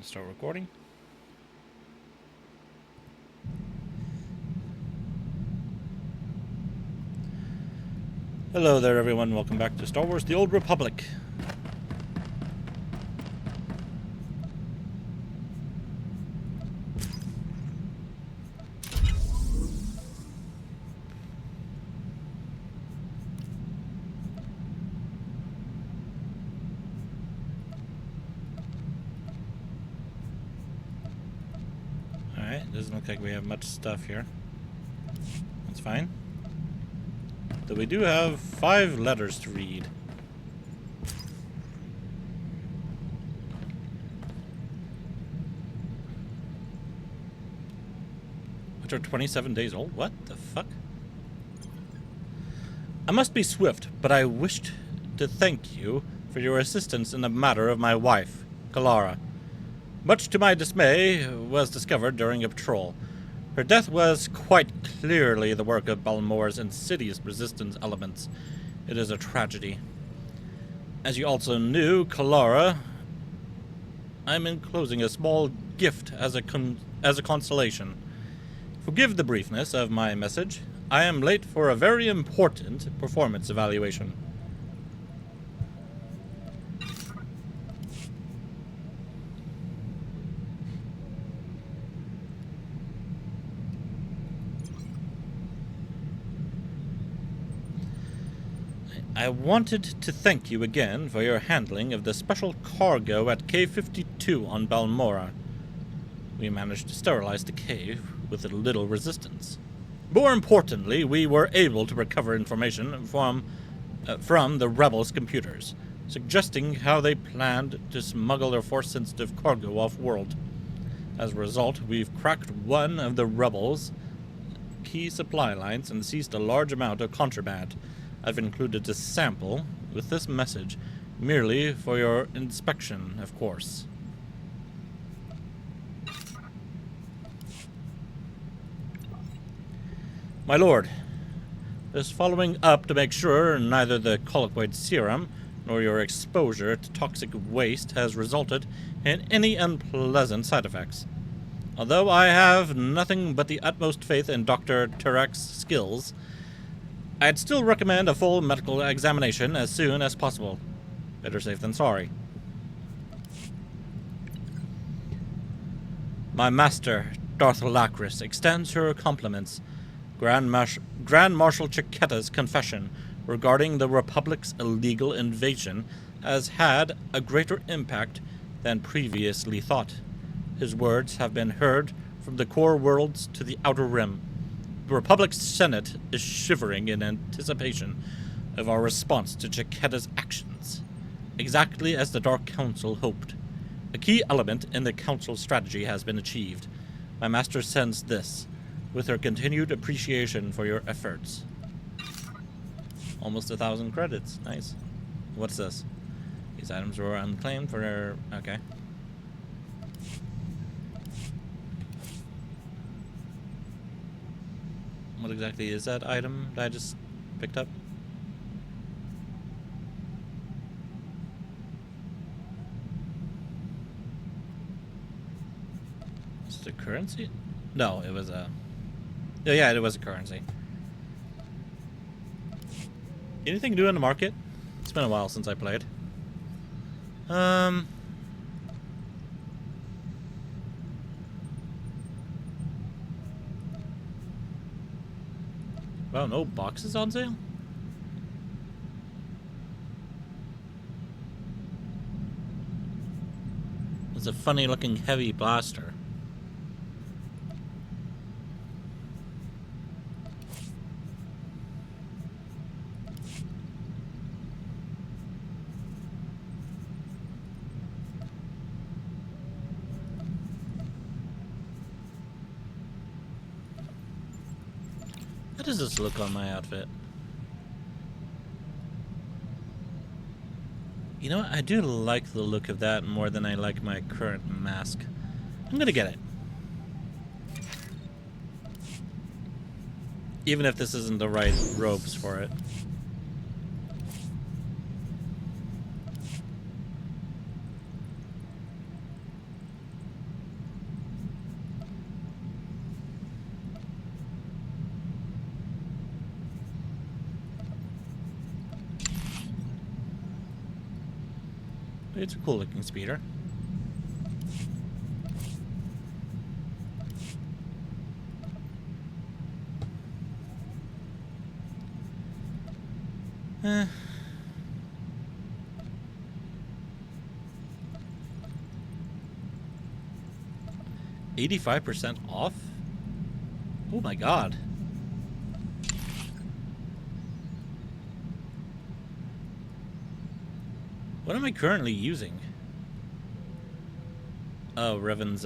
Start recording. Hello there, everyone. Welcome back to Star Wars: The Old Republic. Alright, doesn't look like we have much stuff here. That's fine. Though we do have 5 letters to read. Which are 27 days old? What the fuck? I must be swift, but I wished to thank you for your assistance in the matter of my wife, Kalara. Much to my dismay, was discovered during a patrol. Her death was quite clearly the work of Balmore's insidious resistance elements. It is a tragedy. As you also knew, Kalara, I'm enclosing a small gift as a consolation. Forgive the briefness of my message. I am late for a very important performance evaluation. I wanted to thank you again for your handling of the special cargo at Cave 52 on Balmora. We managed to sterilize the cave with little resistance. More importantly, we were able to recover information from the rebels' computers, suggesting how they planned to smuggle their force-sensitive cargo off-world. As a result, we've cracked one of the rebels' key supply lines and seized a large amount of contraband. I've included a sample with this message, merely for your inspection, of course. My lord, just following up to make sure neither the colloquoid serum nor your exposure to toxic waste has resulted in any unpleasant side effects. Although I have nothing but the utmost faith in Dr. Turek's skills, I'd still recommend a full medical examination as soon as possible. Better safe than sorry. My master, Darth Lacris, extends her compliments. Grand Marshal Chiquetta's confession regarding the Republic's illegal invasion has had a greater impact than previously thought. His words have been heard from the core worlds to the Outer Rim. The Republic's Senate is shivering in anticipation of our response to Chiquetta's actions, exactly as the Dark Council hoped. A key element in the Council's strategy has been achieved. My master sends this, with her continued appreciation for your efforts. Almost 1,000 credits. Nice. What's this? These items were unclaimed for their... Okay. What exactly is that item that I just picked up? Is it a currency? No, it was a... Yeah, it was a currency. Anything new in the market? It's been a while since I played. Wow, no boxes on sale? It's a funny looking heavy blaster. How does this look on my outfit? You know what? I do like the look of that more than I like my current mask. I'm gonna get it. Even if this isn't the right robes for it. It's a cool looking speeder. Eh. $85% off? Oh my god. What am I currently using? Oh, Revan's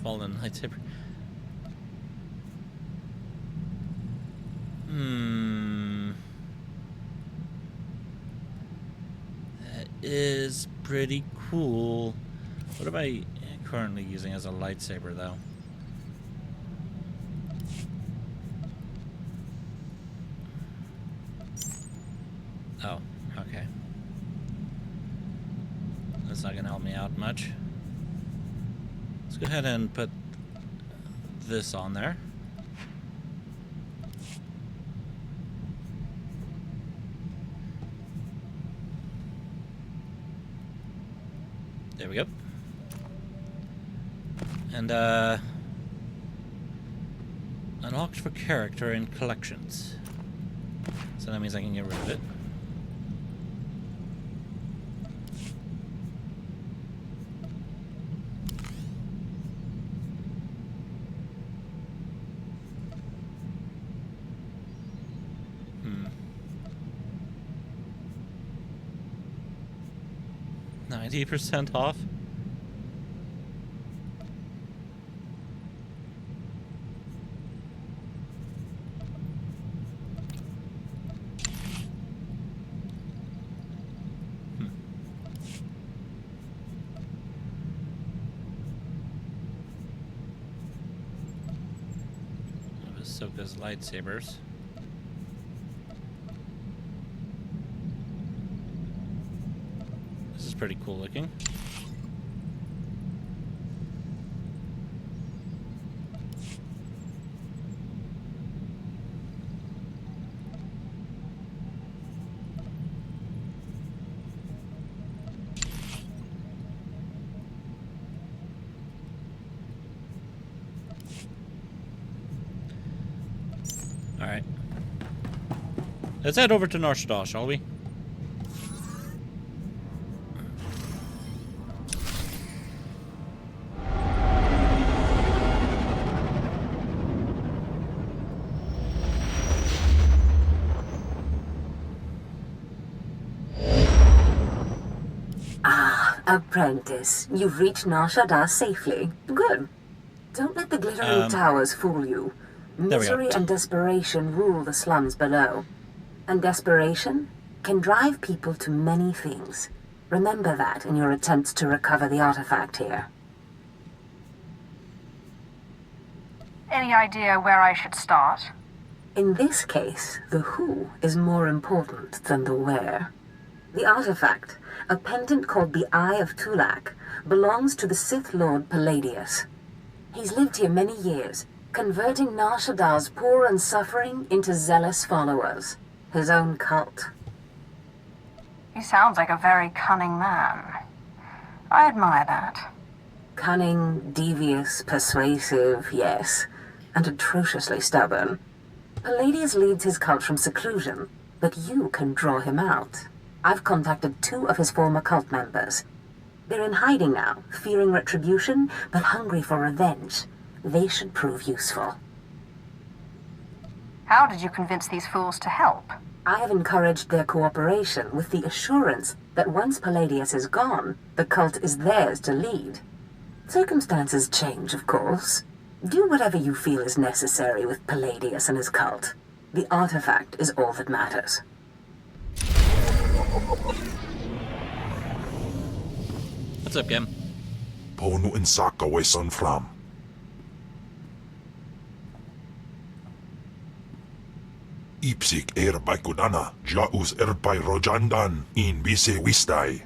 fallen lightsaber. That is pretty cool. What am I currently using as a lightsaber, though? Oh, okay. That's not gonna help me out much. Let's go ahead and put this on there. There we go. And unlocked for character in collections. So that means I can get rid of it. Hmm. 90% off? Ahsoka's lightsabers. This is pretty cool looking. Alright. Let's head over to Shaddaa, shall we? Apprentice, you've reached Shaddaa safely. Good. Don't let the glittering towers fool you. Misery and desperation rule the slums below. And desperation can drive people to many things. Remember that in your attempts to recover the artifact here. Any idea where I should start? In this case, the who is more important than the where. The artifact, a pendant called the Eye of Tulak, belongs to the Sith Lord Palladius. He's lived here many years, converting Shaddaa's poor and suffering into zealous followers. His own cult. He sounds like a very cunning man. I admire that. Cunning, devious, persuasive, yes, and atrociously stubborn. Palladius leads his cult from seclusion, but you can draw him out. I've contacted 2 of his former cult members. They're in hiding now, fearing retribution, but hungry for revenge. They should prove useful. How did you convince these fools to help? I have encouraged their cooperation with the assurance that once Palladius is gone, the cult is theirs to lead. Circumstances change, of course. Do whatever you feel is necessary with Palladius and his cult. The artifact is all that matters. What's up, Gam? Ponu insaka weson flam. Ipsik by kudana, jaus by rojandan, in bise wistai.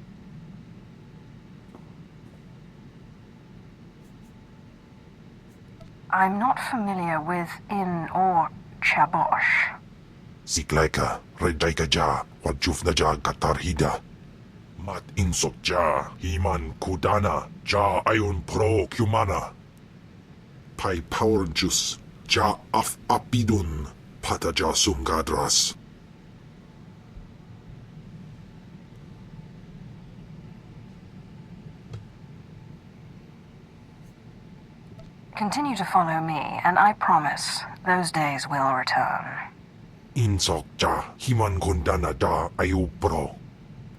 I'm not familiar with In or Chabosh. Siklaika, redaika ja, wajufna ja katarhida. Mat insok ja, himan kudana, ja ayun pro kumana. Pai power juice, ja af apidun, pata ja sungadras. Continue to follow me, and I promise those days will return. Insok ja, himan kundana da ayu pro.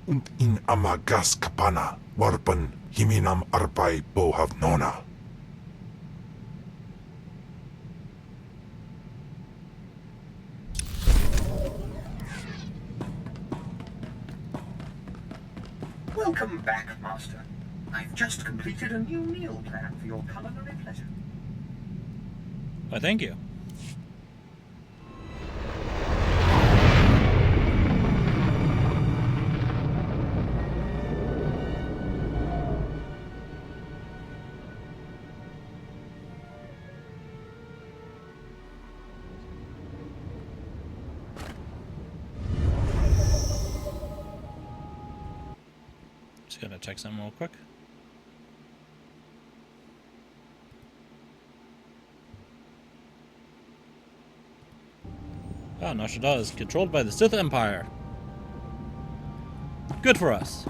Und in amagas kapana, warpan himinam arpai bohav nona. Welcome back, Master. I've just completed a new meal plan for your culinary pleasure. Why, thank you. Just gonna check something real quick. Ah, now Shaddaa is controlled by the Sith Empire. Good for us.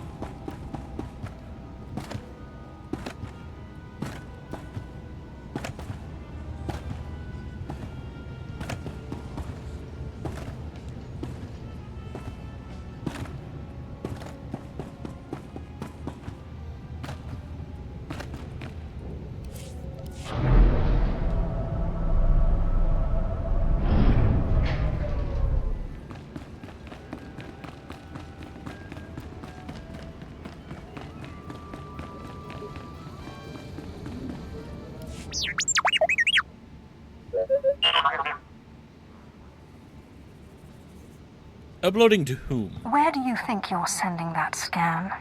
Uploading to whom? Where do you think you're sending that scan?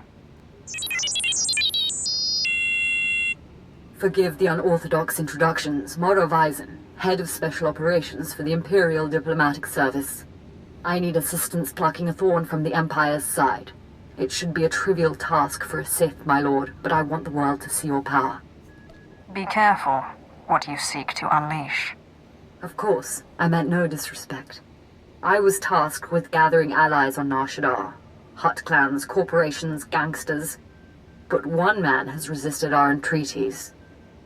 Forgive the unorthodox introductions. Moro Vizon, head of special operations for the Imperial Diplomatic Service. I need assistance plucking a thorn from the Empire's side. It should be a trivial task for a Sith, my lord, but I want the world to see your power. Be careful what you seek to unleash. Of course, I meant no disrespect. I was tasked with gathering allies on Nar Shaddaa. Hutt clans, corporations, gangsters. But one man has resisted our entreaties.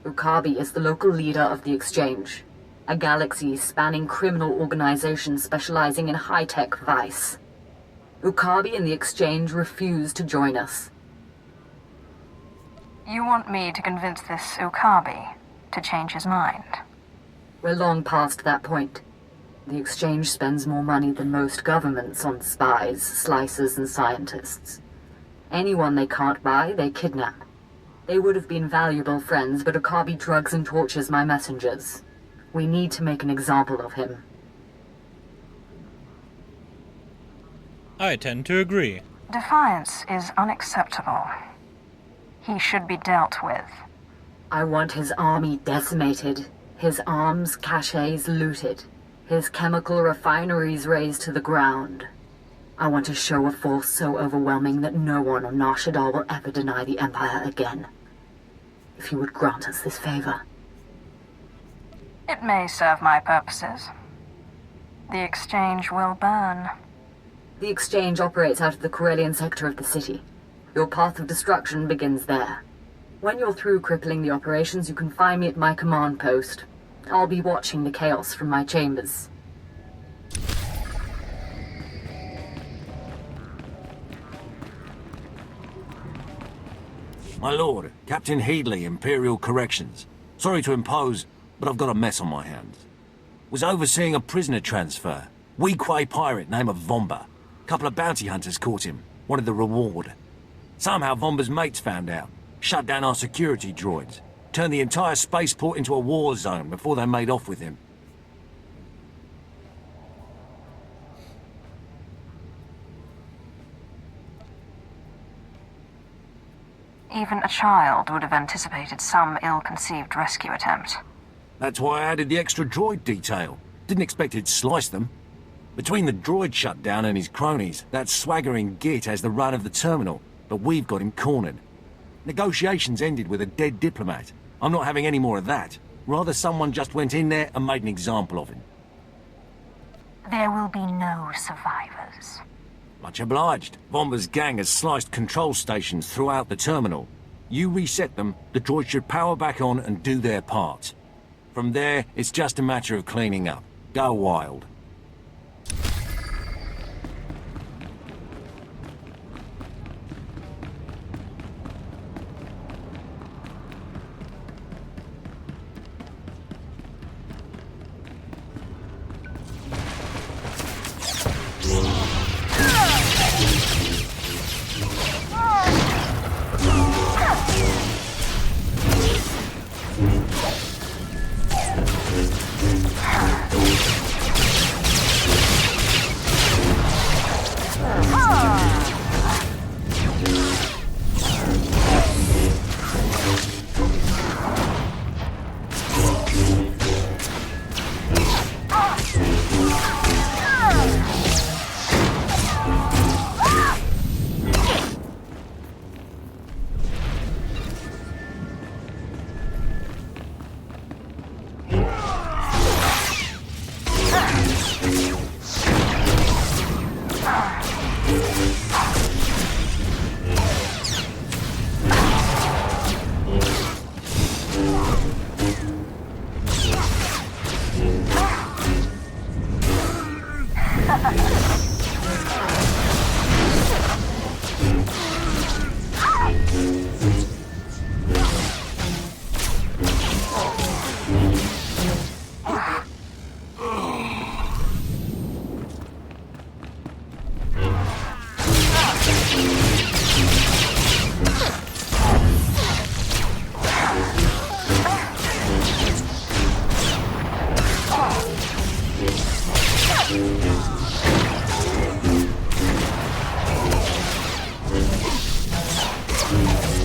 Ukabi is the local leader of the Exchange, a galaxy-spanning criminal organization specializing in high-tech vice. Ukabi and the Exchange refuse to join us. You want me to convince this Ukabi to change his mind? We're long past that point. The Exchange spends more money than most governments on spies, slicers, and scientists. Anyone they can't buy, they kidnap. They would have been valuable friends, but Ukabi drugs and tortures my messengers. We need to make an example of him. I tend to agree. Defiance is unacceptable. He should be dealt with. I want his army decimated, his arms caches looted, his chemical refineries razed to the ground. I want a show of force so overwhelming that no one on Nar Shaddaa will ever deny the Empire again. If you would grant us this favor. It may serve my purposes. The Exchange will burn. The Exchange operates out of the Corellian sector of the city. Your path of destruction begins there. When you're through crippling the operations, you can find me at my command post. I'll be watching the chaos from my chambers. My lord, Captain Headley, Imperial Corrections. Sorry to impose, but I've got a mess on my hands. Was overseeing a prisoner transfer. Weequay pirate named Vomba. Couple of bounty hunters caught him. Wanted the reward. Somehow Vomba's mates found out. Shut down our security droids. Turned the entire spaceport into a war zone before they made off with him. Even a child would have anticipated some ill-conceived rescue attempt. That's why I added the extra droid detail. Didn't expect he'd slice them. Between the droid shutdown and his cronies, that swaggering git has the run of the terminal. but we've got him cornered. Negotiations ended with a dead diplomat. I'm not having any more of that. Rather someone just went in there and made an example of him. There will be no survivors. Much obliged. Vomba's gang has sliced control stations throughout the terminal. You reset them, the droids should power back on and do their part. From there, it's just a matter of cleaning up. Go wild.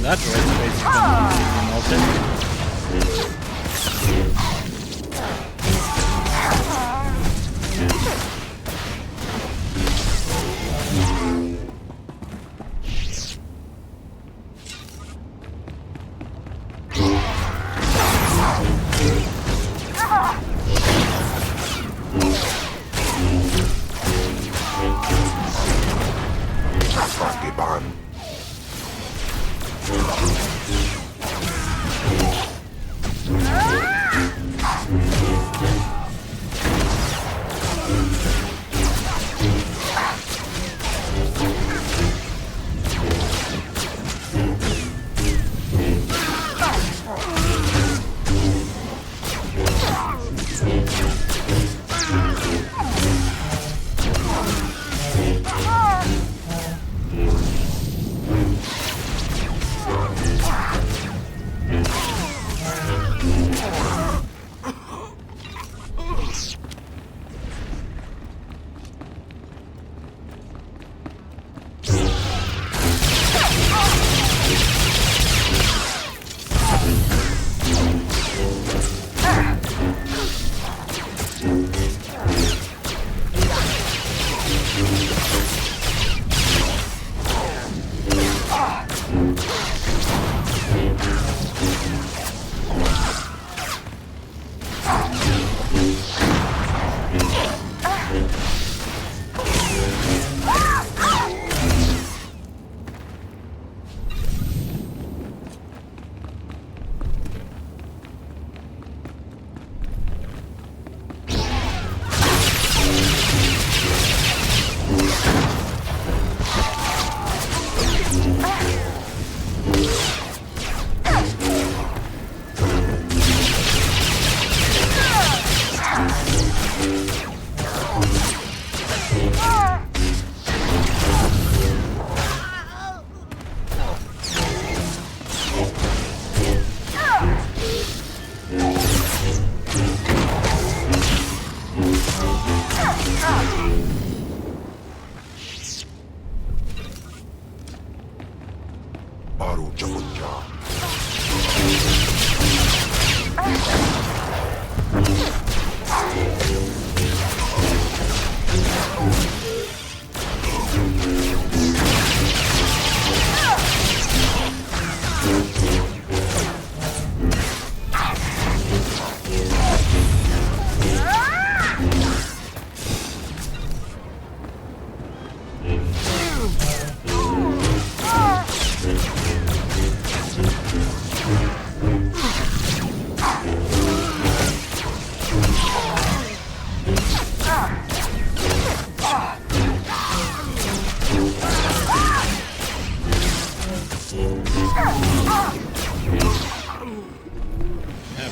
That droid space is melted. Fagiban.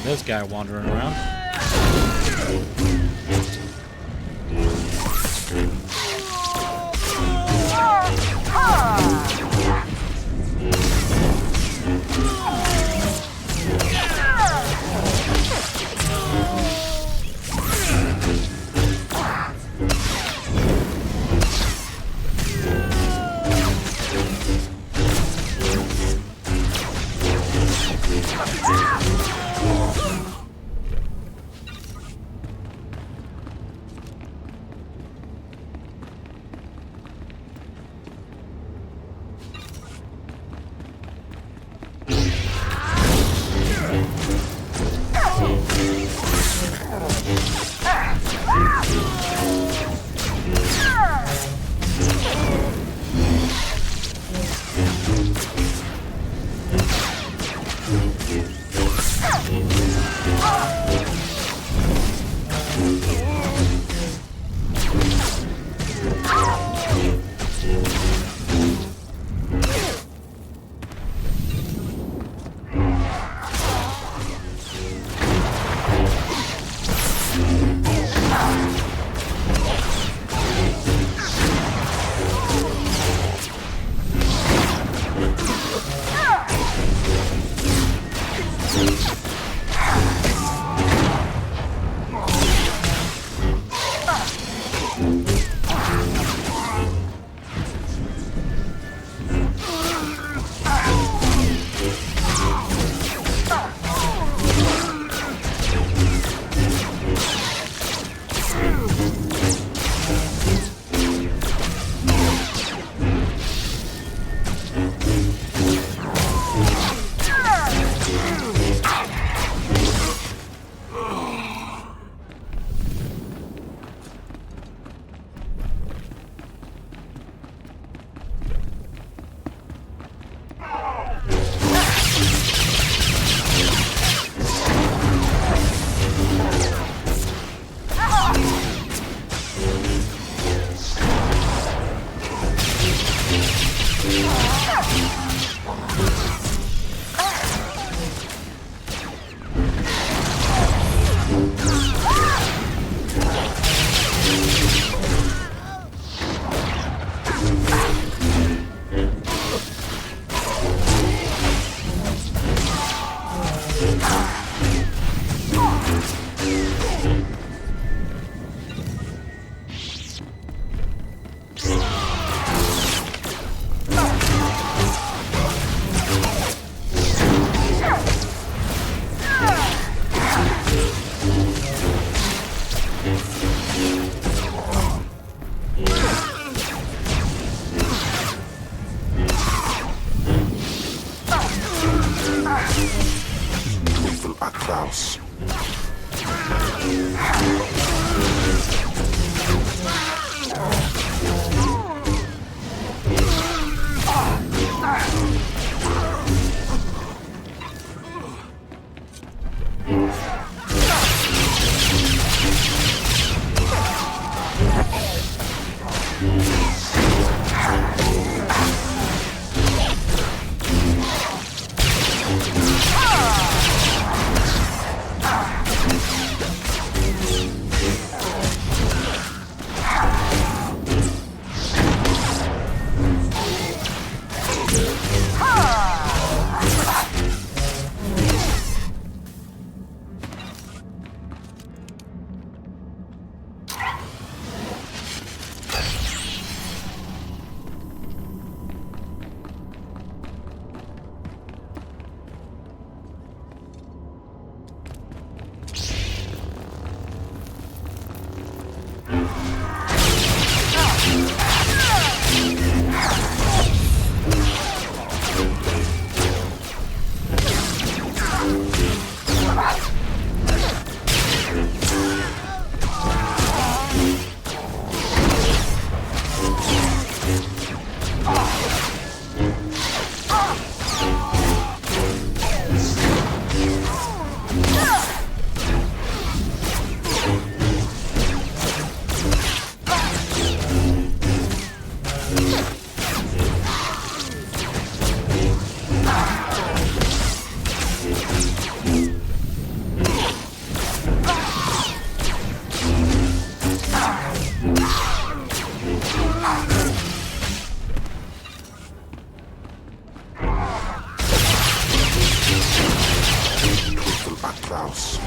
this guy wandering around. Klaus. house.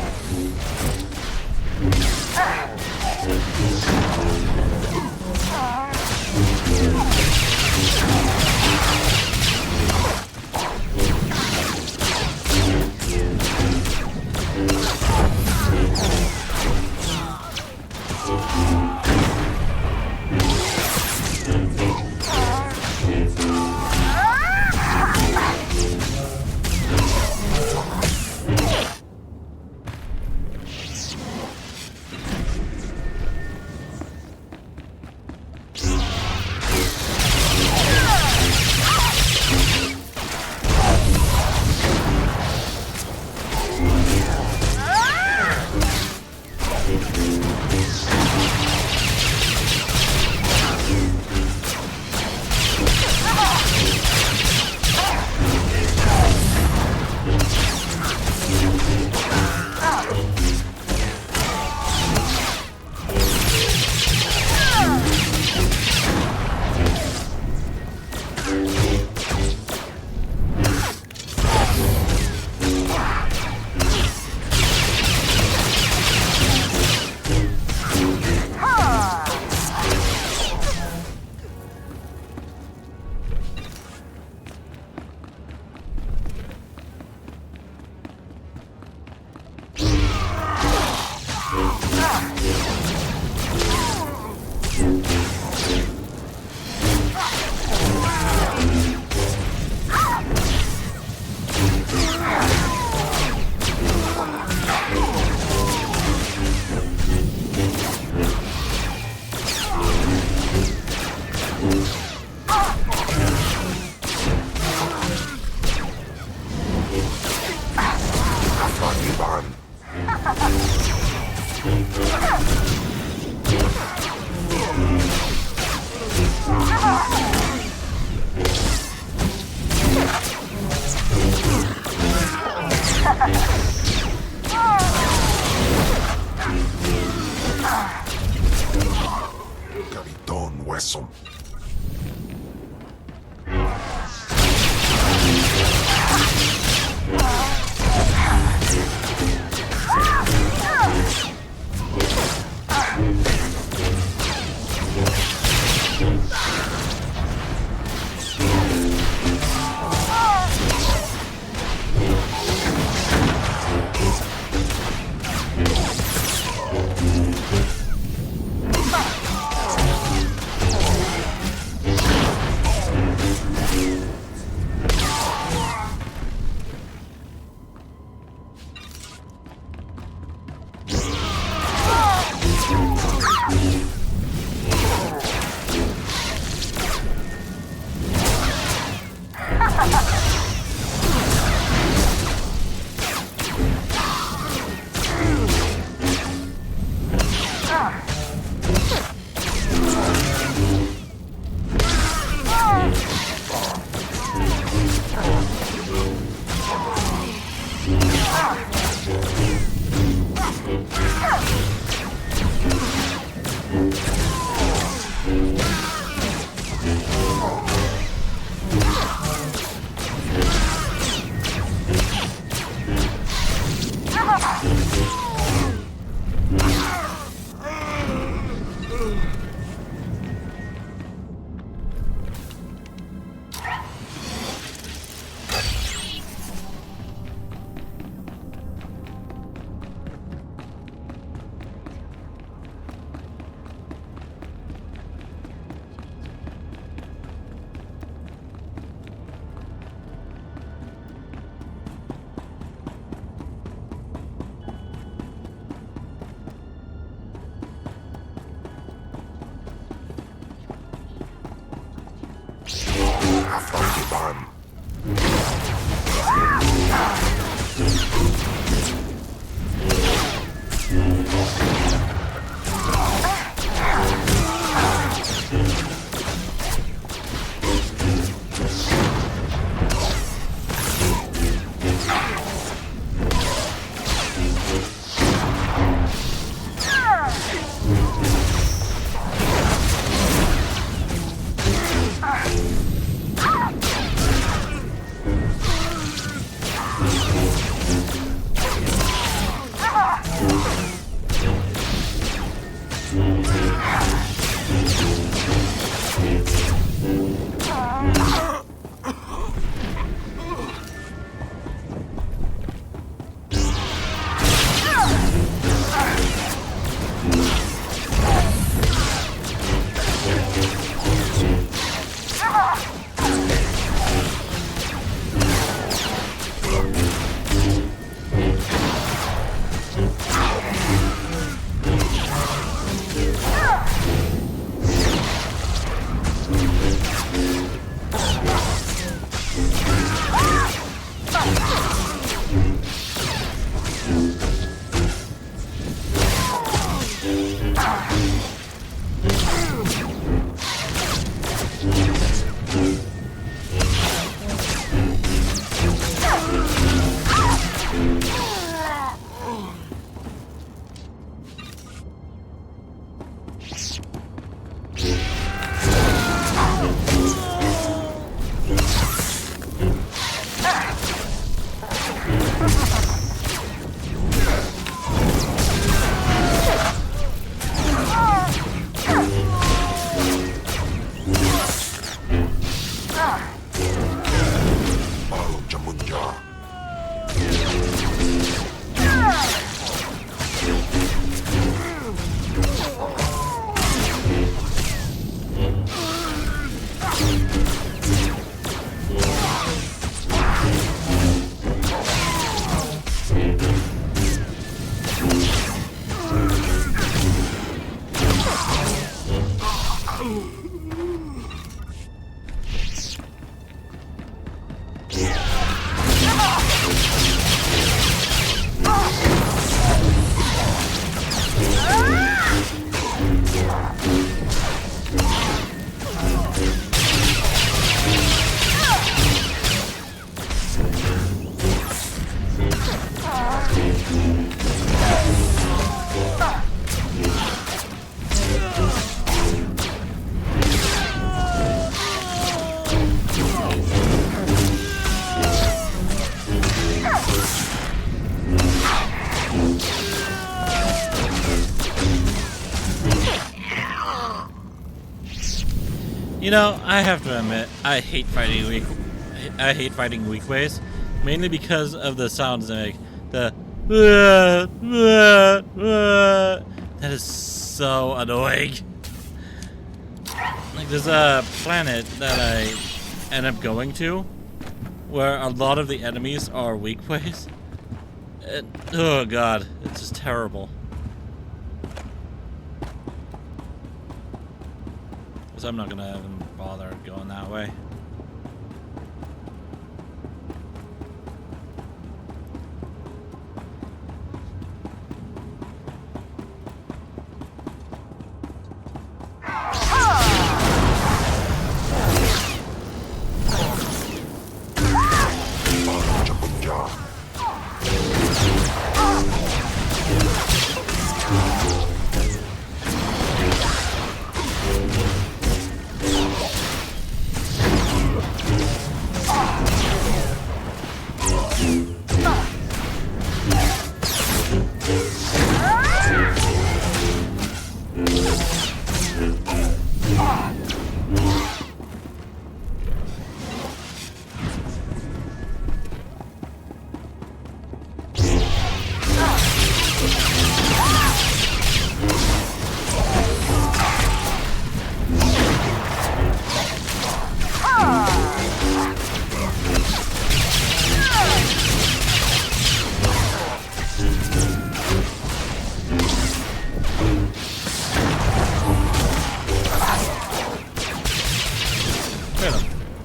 Capitán Wesson. You know, I have to admit, I hate fighting weak ways, mainly because of the sounds they make. The that is so annoying. Like, there's a planet that I end up going to where a lot of the enemies are weak ways. Oh god, it's just terrible. So I'm not gonna even bother going that way.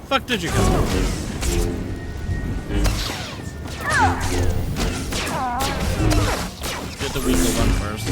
Fuck did you go? Let's get the weaker one first.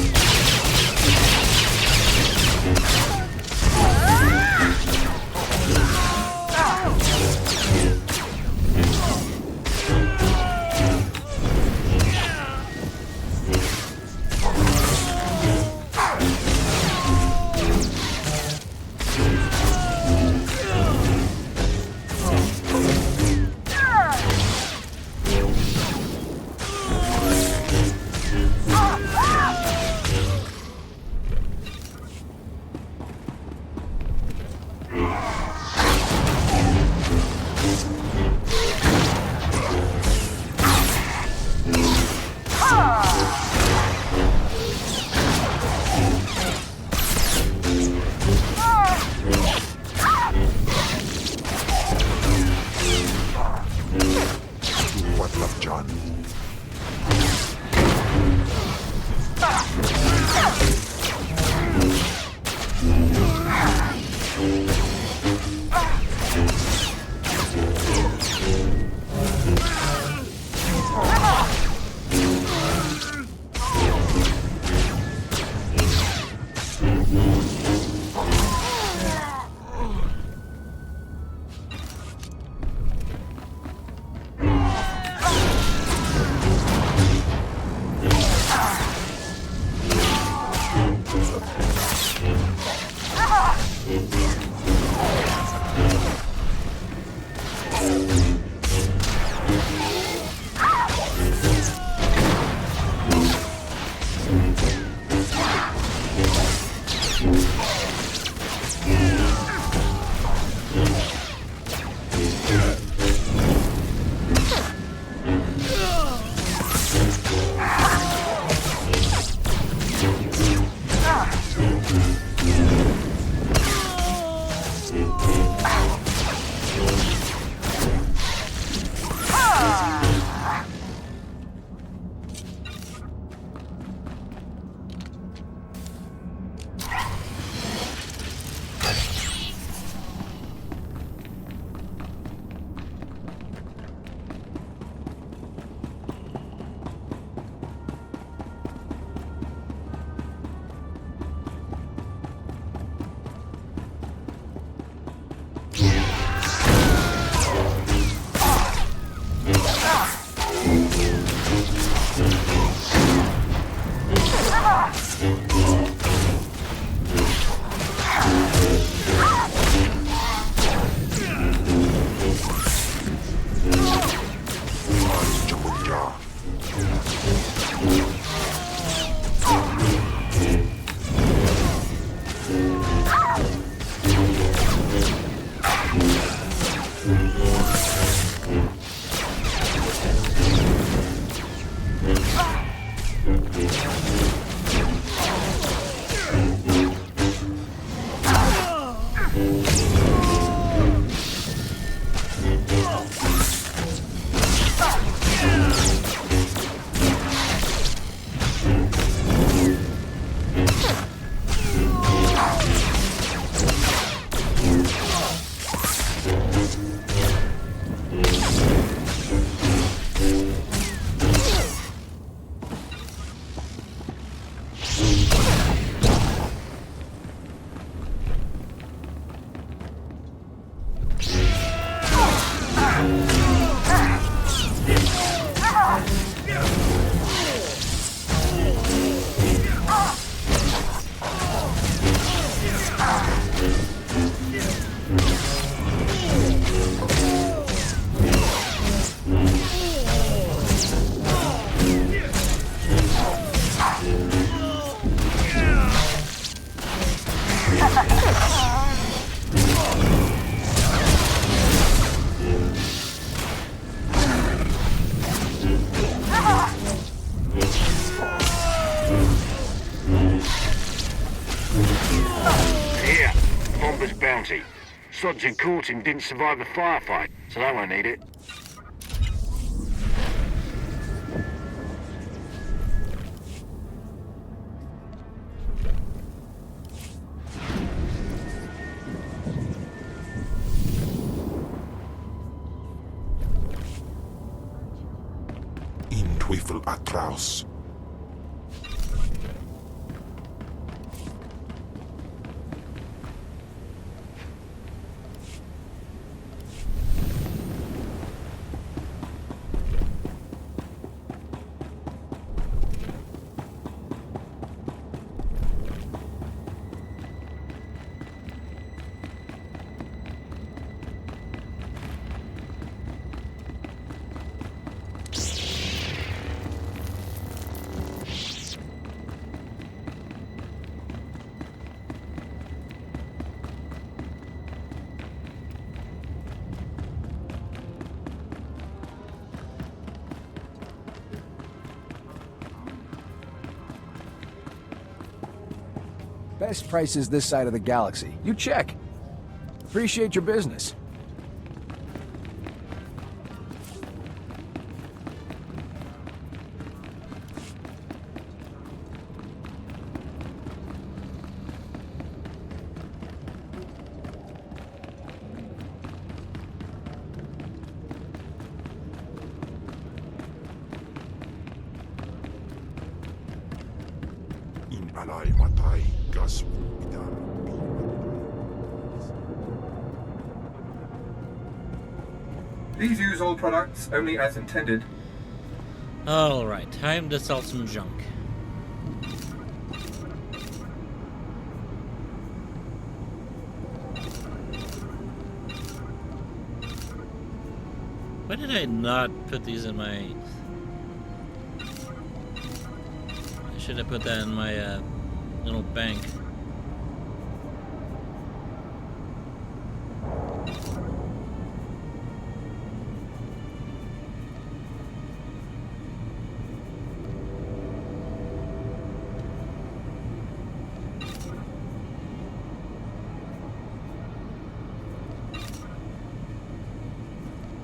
bounty. Sods in courting didn't survive the firefight, so they won't need it. In Teufel atraus. Best prices this side of the galaxy. You check. Appreciate your business. In alay matay gas idan. Please use all products only as intended. Alright, time to sell some junk. Why did I not put these in my... I should have put that in my little bank.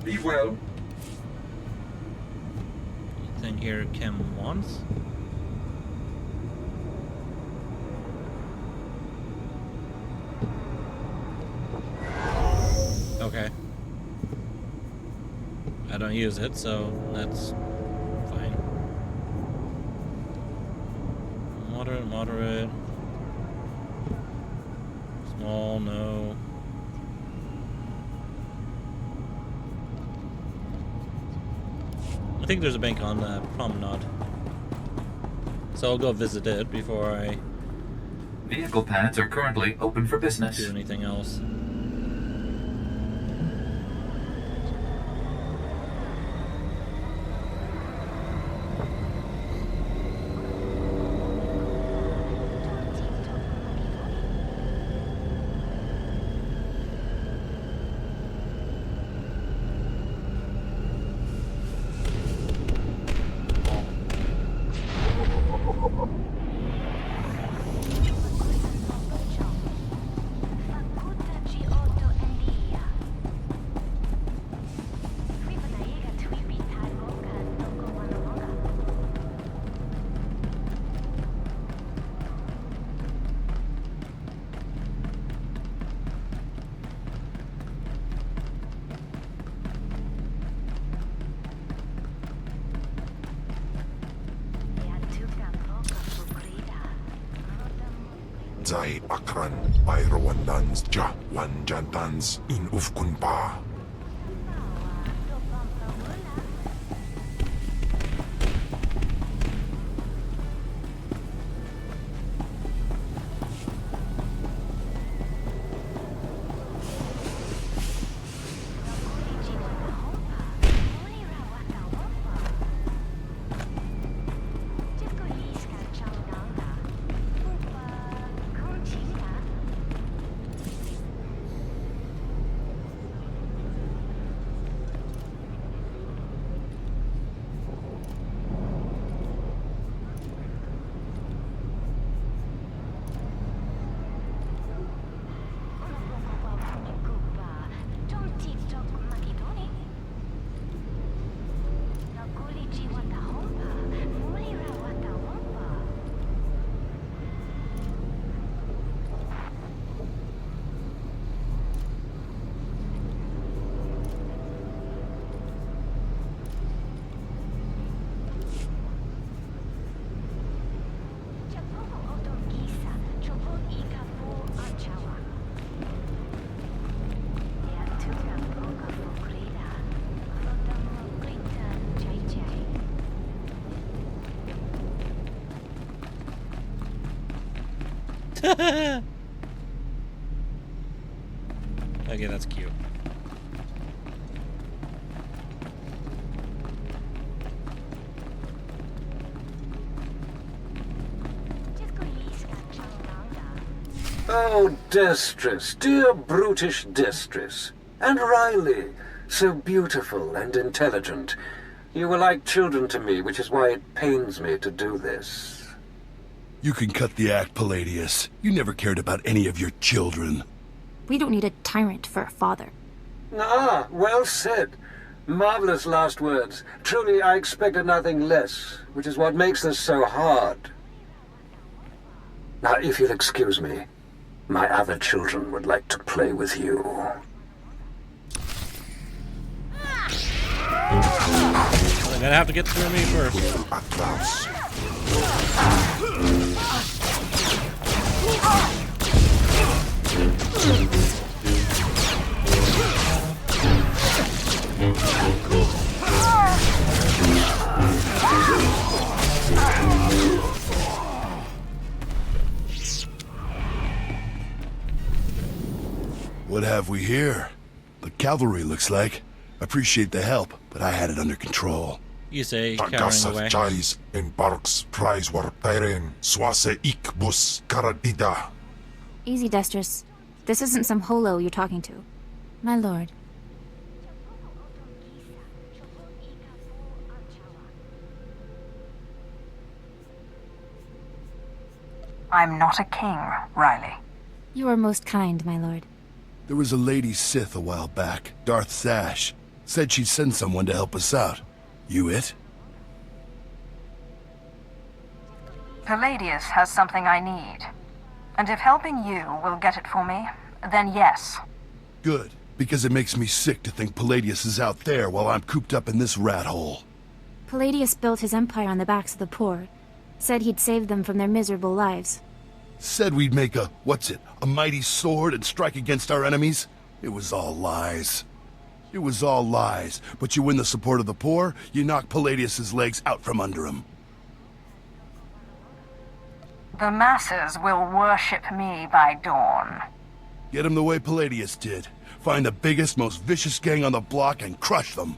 Be well. Anything here Kim wants? Okay. I don't use it, so that's fine. Moderate, moderate. Small, no. I think there's a bank on Promenade. So I'll go visit it before I Vehicle pads are currently open for business. do anything else. Zai akran Pyrawandans ja Wanjantans in Ufkunpa. Okay, that's cute. Oh, Destress, dear brutish Destress. And Riley, so beautiful and intelligent. You were like children to me, which is why it pains me to do this. You can cut the act, Palladius. You never cared about any of your children. We don't need a tyrant for a father. Ah, well said. Marvelous last words. Truly, I expected nothing less, which is what makes this so hard. Now, if you'll excuse me, my other children would like to play with you. They're gonna have to get through me first. Atlas. What have we here? The cavalry, looks like. Appreciate the help, but I had it under control. You say, cowering Tagasat away. Jais embarks prize war Tyren swase ikbus karadida. Easy, Destress. This isn't some holo you're talking to. My lord. I'm not a king, Riley. You are most kind, my lord. There was a lady Sith a while back, Darth Sash. Said she'd send someone to help us out. You it? Palladius has something I need. And if helping you will get it for me, then yes. Good, because it makes me sick to think Palladius is out there while I'm cooped up in this rat hole. Palladius built his empire on the backs of the poor. Said he'd save them from their miserable lives. Said we'd make a mighty sword and strike against our enemies? It was all lies. It was all lies, but you win the support of the poor, you knock Palladius's legs out from under him. The masses will worship me by dawn. Get him the way Palladius did. Find the biggest, most vicious gang on the block and crush them.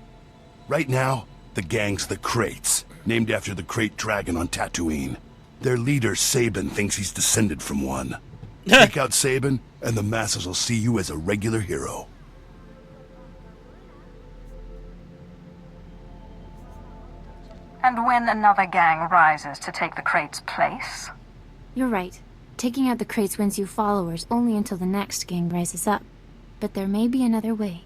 Right now, the gang's the Kraits, named after the Krayt dragon on Tatooine. Their leader, Sabin, thinks he's descended from one. Take out Sabin, and the masses will see you as a regular hero. And when another gang rises to take the Krait's place? You're right. Taking out the Kraits wins you followers only until the next gang rises up. But there may be another way.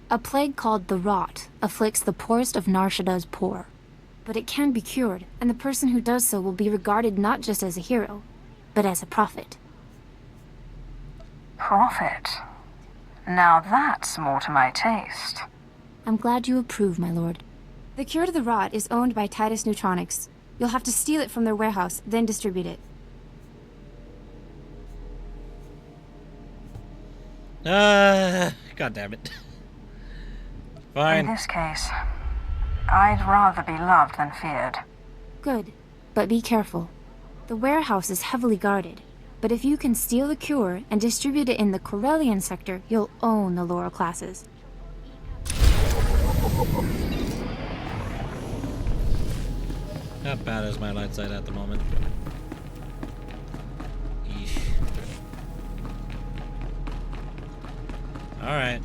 A plague called the Rot afflicts the poorest of Nar Shaddaa's poor. But it can be cured, and the person who does so will be regarded not just as a hero, but as a prophet. Prophet? Now that's more to my taste. I'm glad you approve, my lord. The cure to the Rot is owned by Titus Neutronics. You'll have to steal it from their warehouse, then distribute it. God damn it. Fine. In this case, I'd rather be loved than feared. Good, but be careful. The warehouse is heavily guarded, but if you can steal the cure and distribute it in the Corellian sector, you'll own the lower classes. Not bad as my light side at the moment. Yeesh. Alright.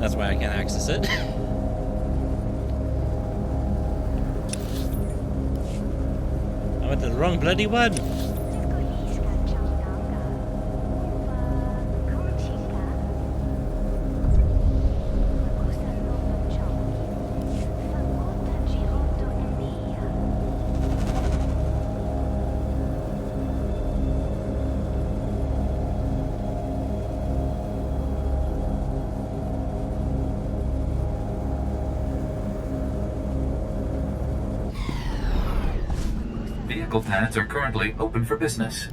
That's why I can't access it. I'm at The wrong bloody one. Vehicle paths are currently open for business.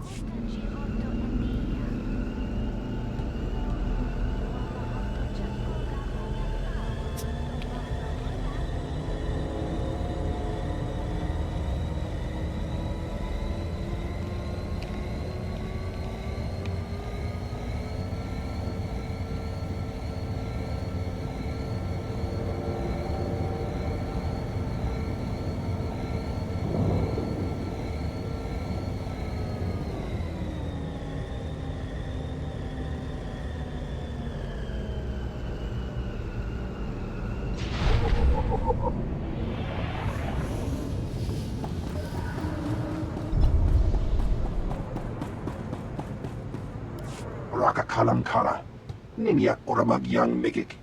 Raka Kalankala, Ninyak Oramagyang Migik.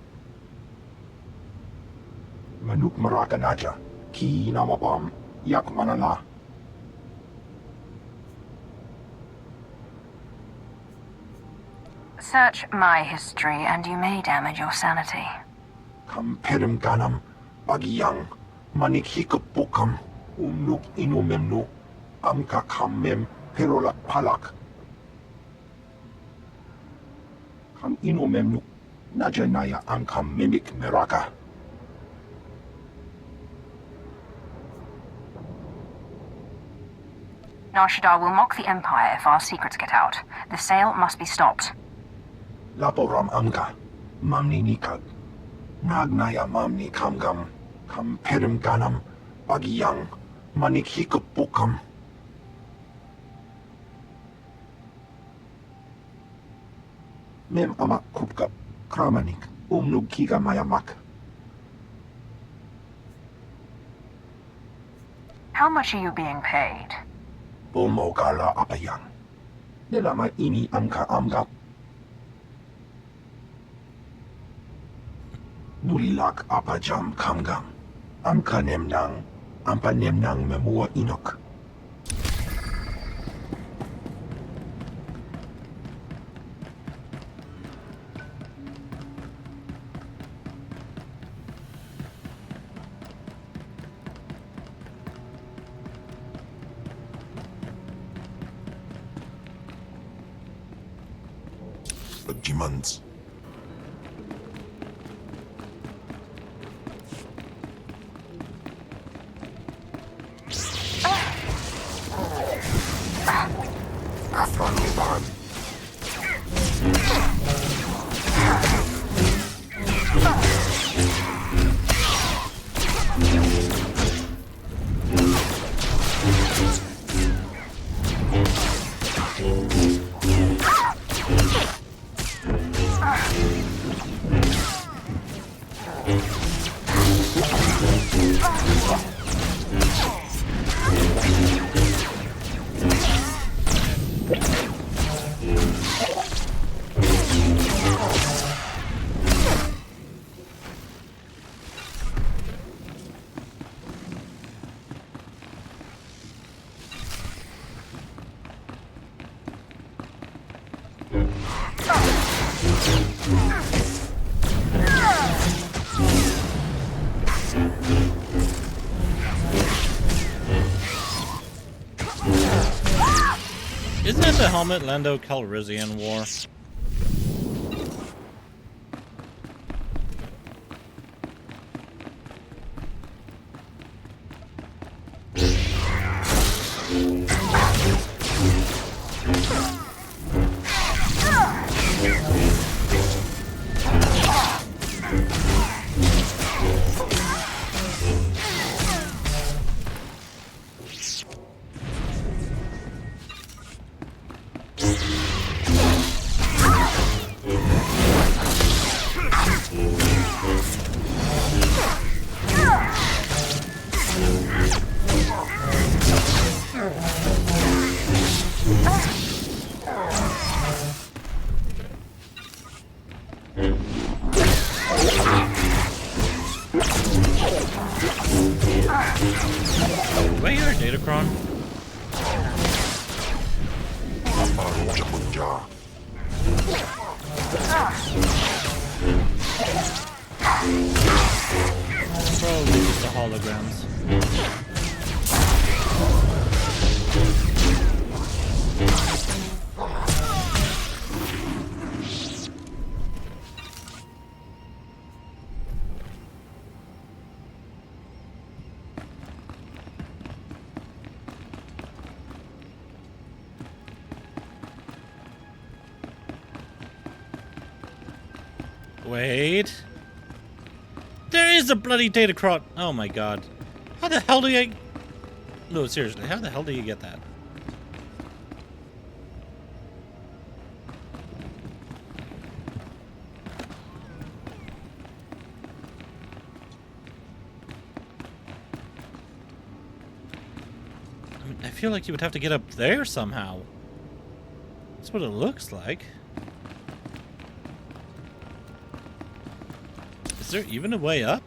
Manuk Maraka Naja, Ki Namabam, Yak Manala. Search my history and you may damage your sanity. Kamperim Ganam, Bagyang, Manik Hikapukam, Umnuk Inumemnu, Amka Kamem, Perolak Palak. Kam Inumemnu, Najanaya Ankam Mimik Meraka. Shaddaa will mock the Empire if our secrets get out. The sale must be stopped. Laporam Amka, Mamni Nikag, Nagnaya Mamni Kamgam, Kamperim Ganam, Bagyang, Manik Hikapukam. Mem Amak Kupkap, Kramanik, Umnug Kiga Mayamak. How much are you being paid? Bumogala Apayang. Nilama Ini Amka Amgap. Nulilak Apajam Kamgam. Amka Nemnang. Ampa Nemnang Memua Inok. Jimans. Afraniban. Isn't it the Helmet Lando Calrissian War? Where you are, Datacron? Probably just the holograms. Wait. There is a bloody Datacron! Oh my god. How the hell do you... No, seriously, how the hell do you get that? I mean, I feel like you would have to get up there somehow. That's what it looks like. Is there even a way up?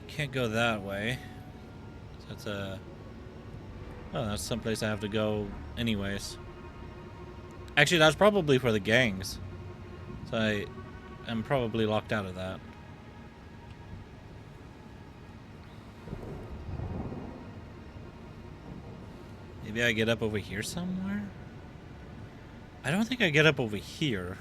Can't go that way. So that's a... Oh, that's someplace I have to go anyways. Actually, that's probably for the gangs. So I am probably locked out of that. Maybe I get up over here somewhere? I don't think I get up over here.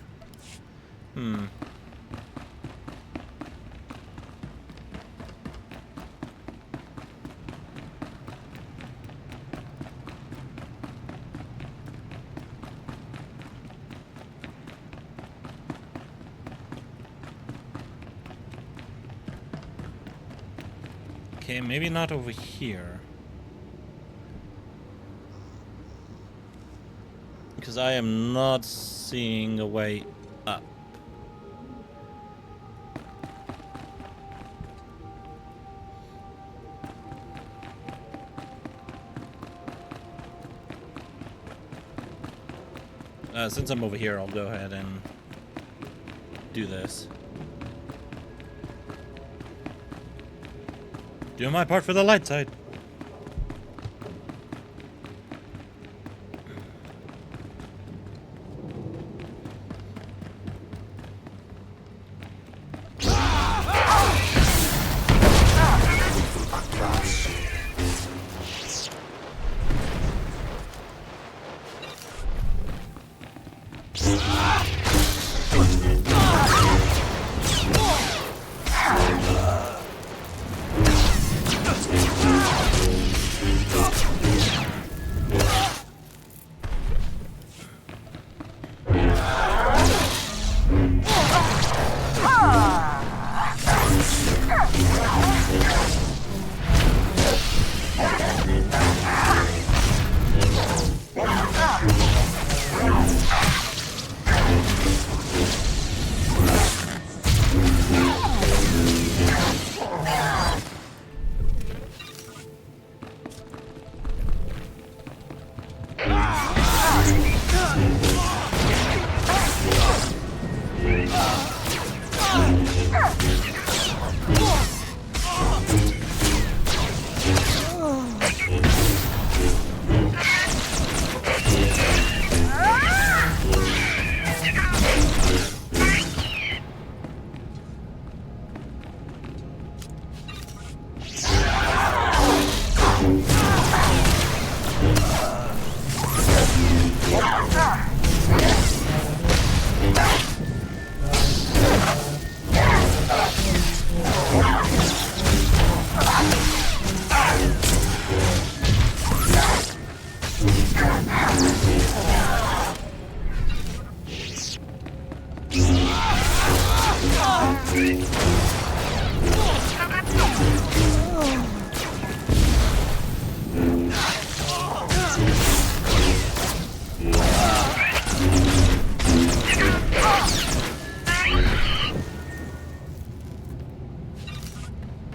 Okay, maybe not over here. Because I am not seeing a way up. Since I'm over here, I'll go ahead and do this. Doing my part for the light side.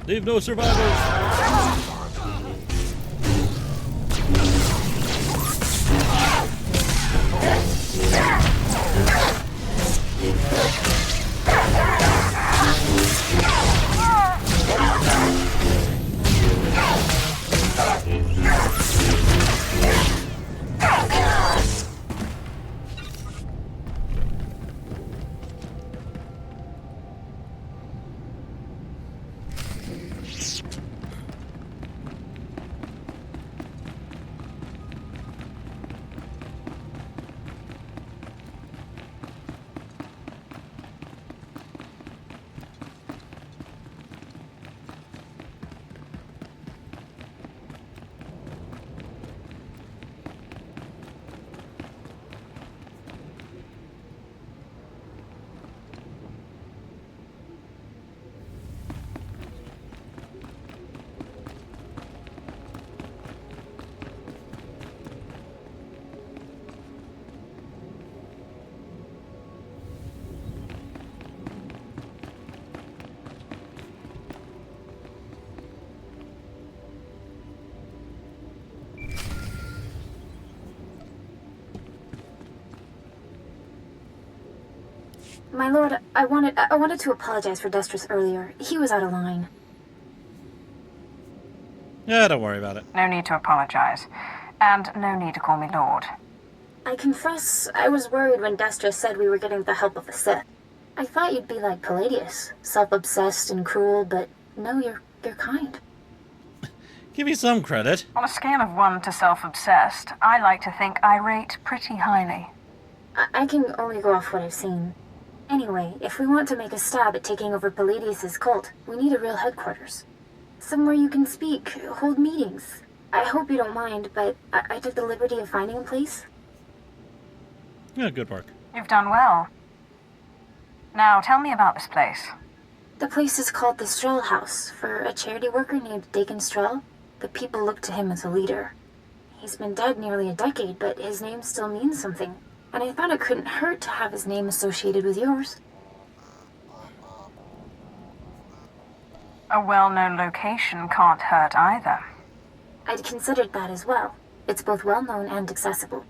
Leave no survivors! My lord, I wanted to apologize for Destris earlier. He was out of line. Yeah, don't worry about it. No need to apologize. And no need to call me Lord. I confess, I was worried when Destris said we were getting the help of a Sith. I thought you'd be like Palladius, self-obsessed and cruel, but no, you're kind. Give me some credit. On a scale of 1 to self-obsessed, I like to think I rate pretty highly. I can only go off what I've seen. Anyway, if we want to make a stab at taking over Palladius' cult, we need a real headquarters. Somewhere you can speak, hold meetings. I hope you don't mind, but I took the liberty of finding a place. Yeah, good work. You've done well. Now, tell me about this place. The place is called the Strel House, for a charity worker named Dakin Strel. The people look to him as a leader. He's been dead nearly a decade, but his name still means something. And I thought it couldn't hurt to have his name associated with yours. A well-known location can't hurt either. I'd considered that as well. It's both well-known and accessible.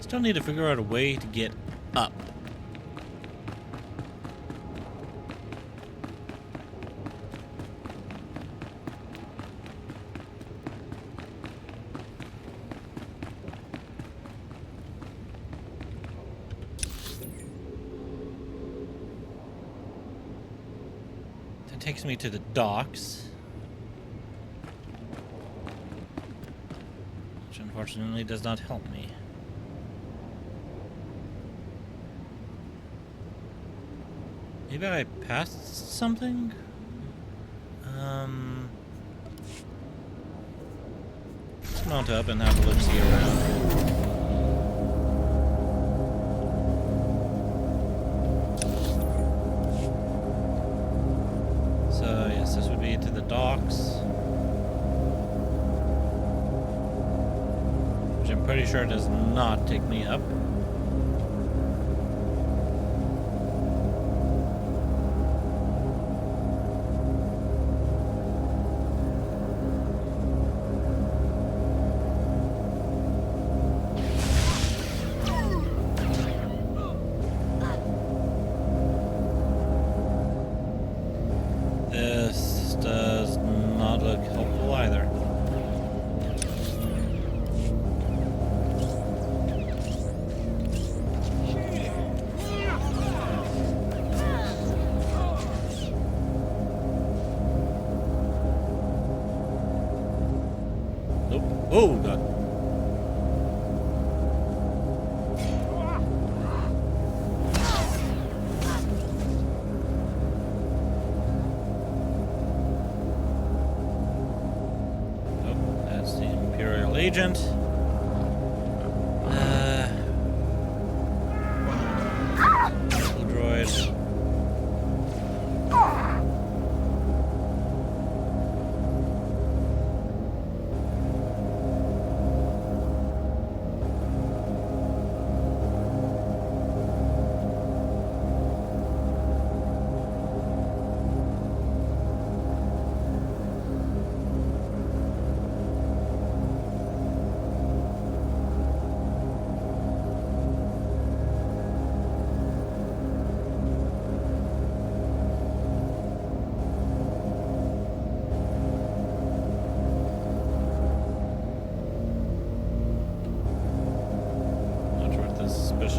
Still need to figure out a way to get up. That takes me to the docks, which unfortunately does not help me. Maybe I passed something? Let's mount up and have a look-see around. So, yes, this would be to the docks. Which I'm pretty sure does not take me up. This does not look helpful either. Nope. Oh, God. Agent. Little droid.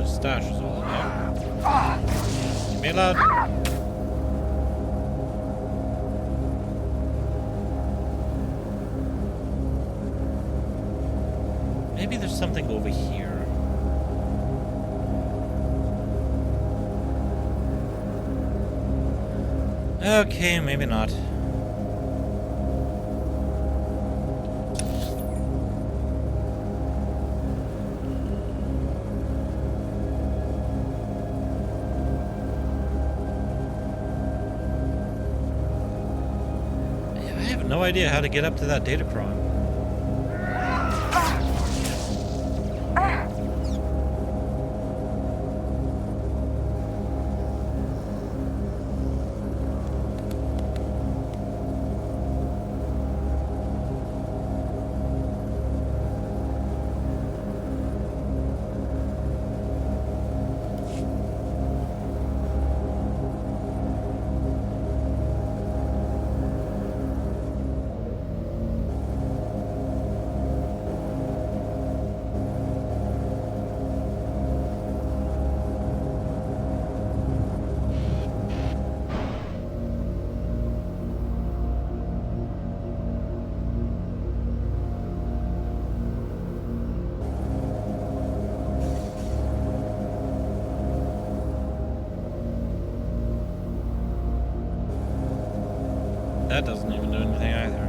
Stash is all about. Give me a load. Maybe there's something over here. Okay, maybe not. have no idea how to get up to that datacron. That doesn't even do anything either.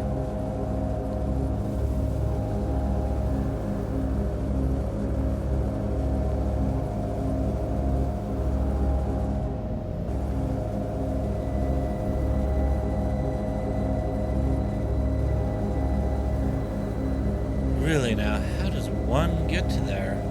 Really now, how does one get to there?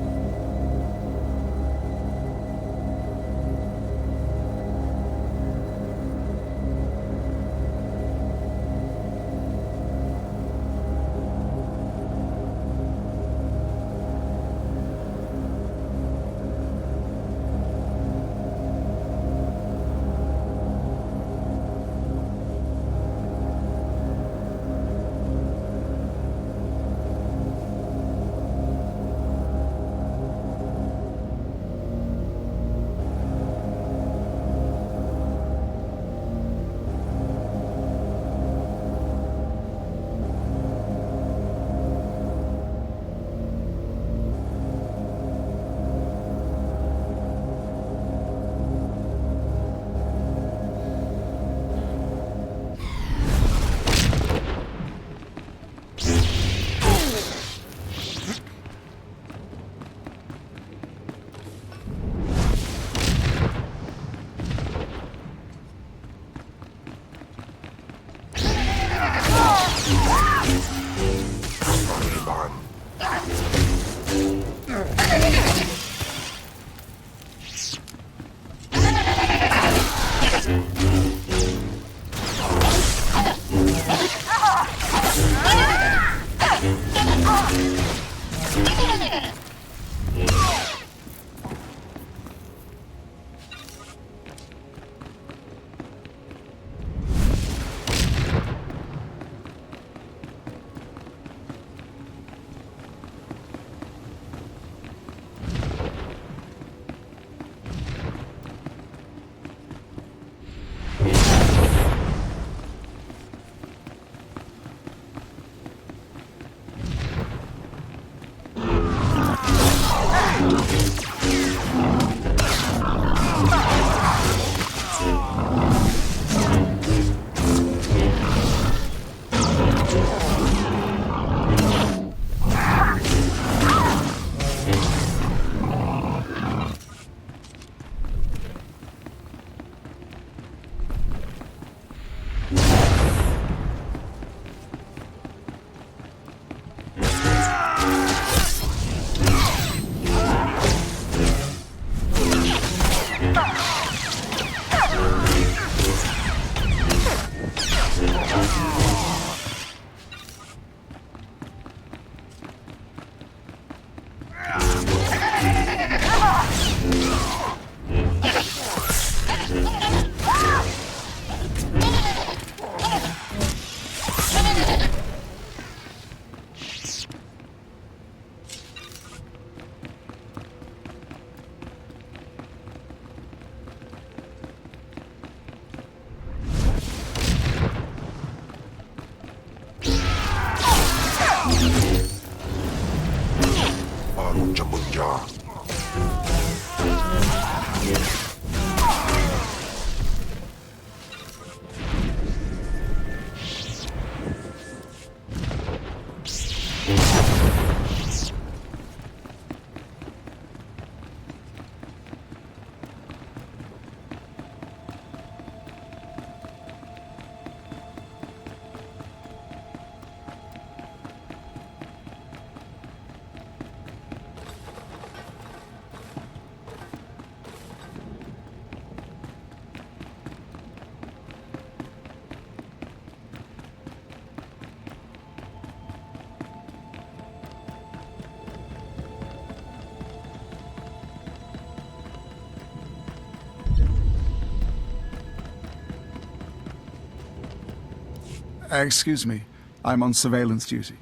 Excuse me, I'm on surveillance duty.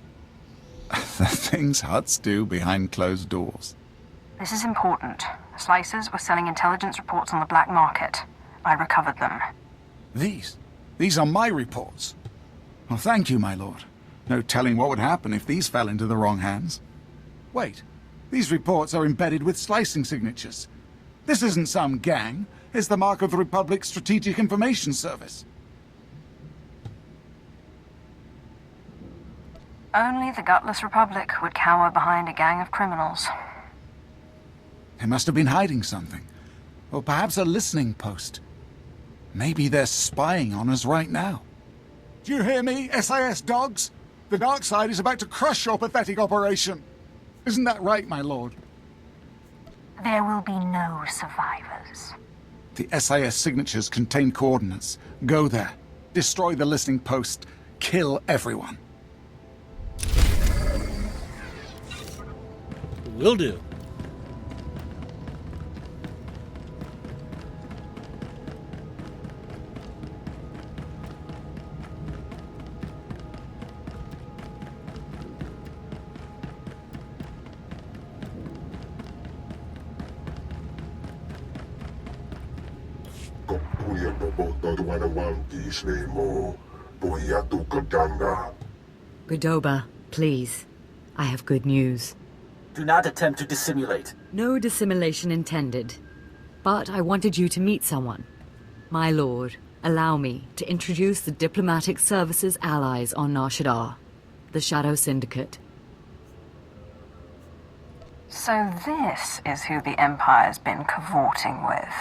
The things Hutts do behind closed doors. This is important. Slicers were selling intelligence reports on the black market. I recovered them. These are my reports. Well, thank you, my lord. No telling what would happen if these fell into the wrong hands. Wait, these reports are embedded with slicing signatures. This isn't some gang. It's the mark of the Republic's Strategic Information Service. Only the gutless Republic would cower behind a gang of criminals. They must have been hiding something. Or perhaps a listening post. Maybe they're spying on us right now. Do you hear me, SIS dogs? The dark side is about to crush your pathetic operation. Isn't that right, my lord? There will be no survivors. The SIS signatures contain coordinates. Go there. Destroy the listening post. Kill everyone. Will do. Godoba, please. I have good news. Do not attempt to dissimulate. No dissimulation intended. But I wanted you to meet someone. My lord, allow me to introduce the Diplomatic Service's allies on Nar Shaddaa, the Shadow Syndicate. So this is who the Empire's been cavorting with.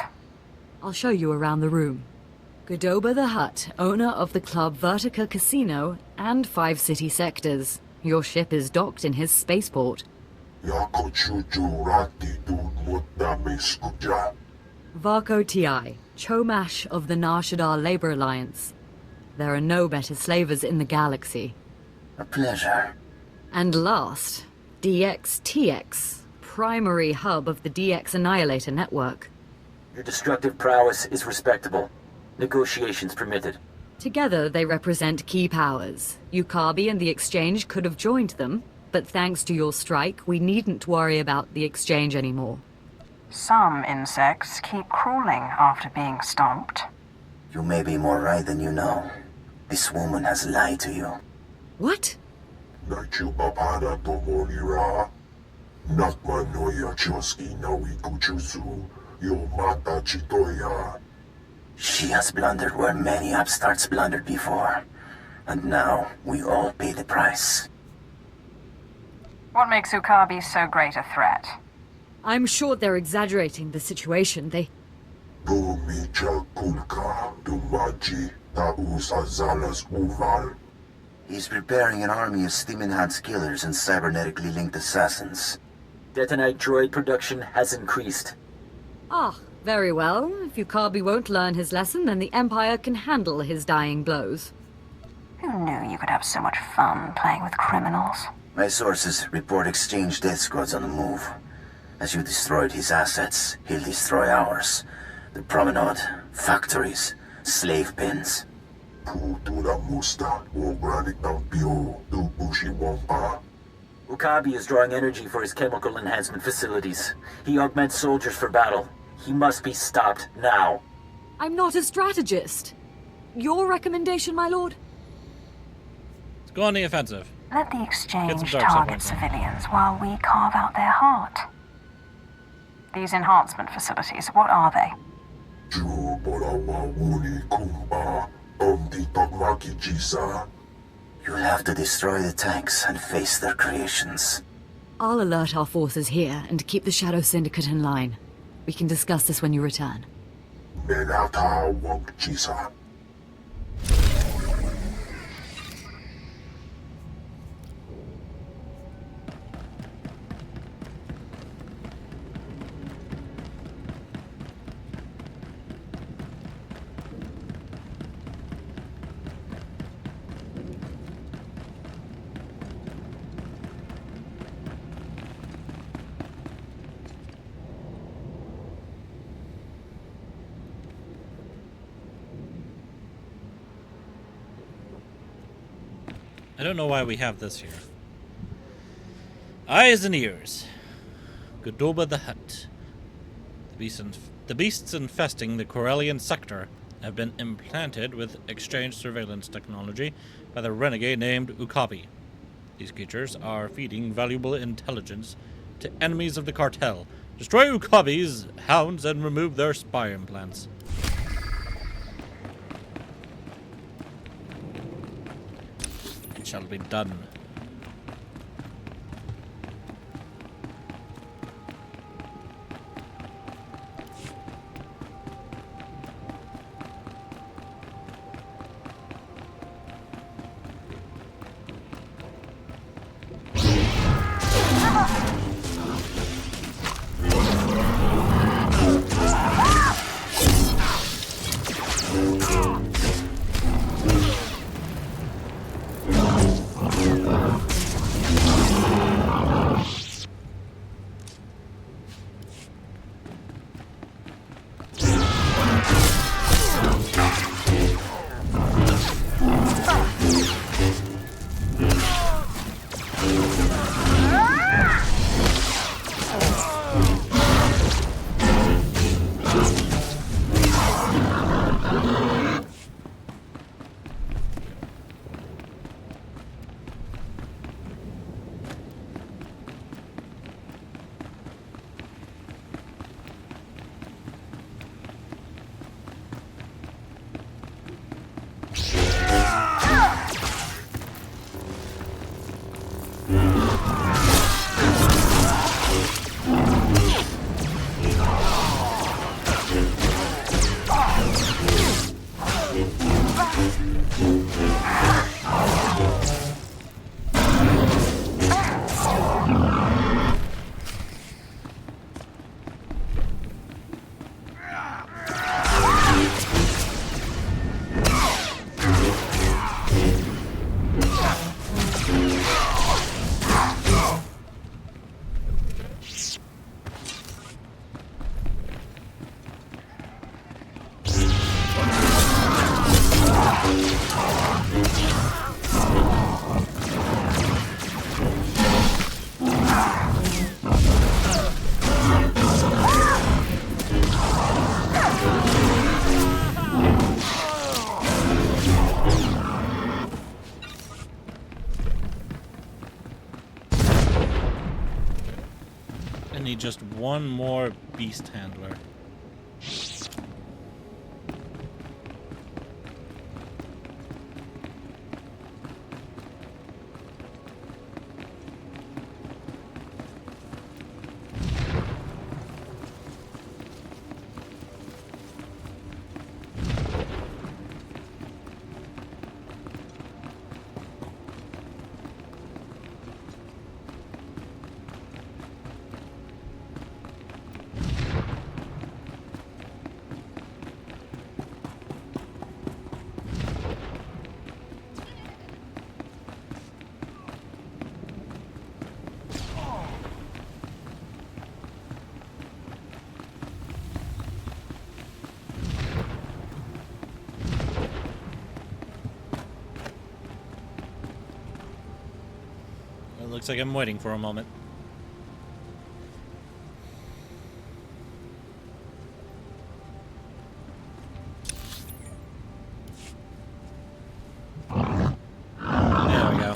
I'll show you around the room. Godoba the Hutt, owner of the club Vertica Casino and 5 city sectors. Your ship is docked in his spaceport. Varko Ti, Chomash of the Nar Shaddaa Labor Alliance. There are no better slavers in the galaxy. A pleasure. And last, DXTX, primary hub of the DX Annihilator network. Your destructive prowess is respectable. Negotiations permitted. Together, they represent key powers. Yukabi and the Exchange could have joined them, but thanks to your strike, we needn't worry about the Exchange anymore. Some insects keep crawling after being stomped. You may be more right than you know. This woman has lied to you. What? She has blundered where many upstarts blundered before. And now, we all pay the price. What makes Yukabi so great a threat? I'm sure they're exaggerating the situation. He's preparing an army of Stimenhad's killers and cybernetically linked assassins. Detonite droid production has increased. Ah, very well. If Yukabi won't learn his lesson, then the Empire can handle his dying blows. Who knew you could have so much fun playing with criminals? My sources report Exchange death squads on the move. As you destroyed his assets, he'll destroy ours. The promenade, factories, slave pens. Yukabi is drawing energy for his chemical enhancement facilities. He augments soldiers for battle. He must be stopped now. I'm not a strategist. Your recommendation, my lord? Let's go on the offensive. Let the Exchange dark target side civilians while we carve out their heart. These enhancement facilities, what are they? You'll have to destroy the tanks and face their creations. I'll alert our forces here and keep the Shadow Syndicate in line. We can discuss this when you return. I don't know why we have this here. Eyes and ears. Godoba the Hutt. The beasts infesting the Corellian sector have been implanted with exchange surveillance technology by the renegade named Ukabi. These creatures are feeding valuable intelligence to enemies of the cartel. Destroy Ukabi's hounds and remove their spy implants. It shall be done. Need just one more beast handler. Looks like I'm waiting for a moment. There we go.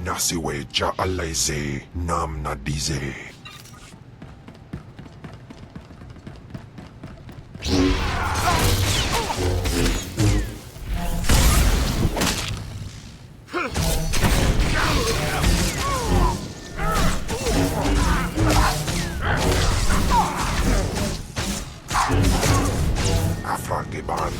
Nasiwe ja alaise nam nadize. Afrageban.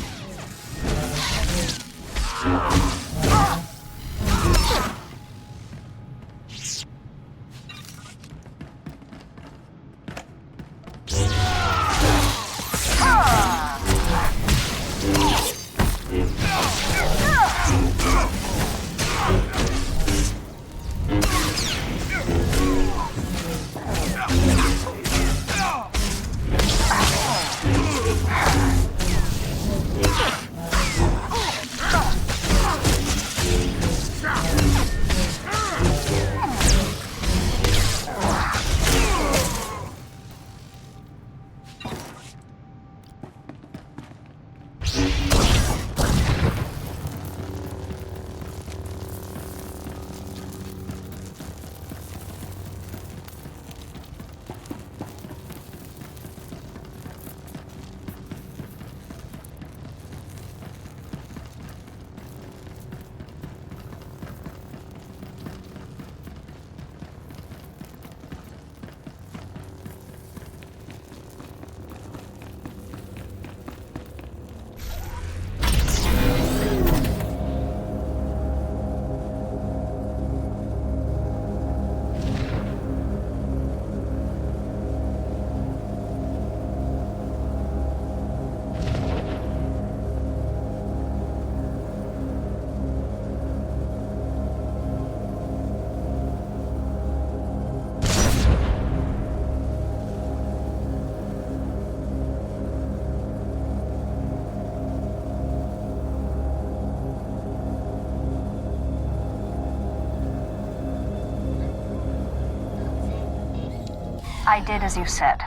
I did as you said.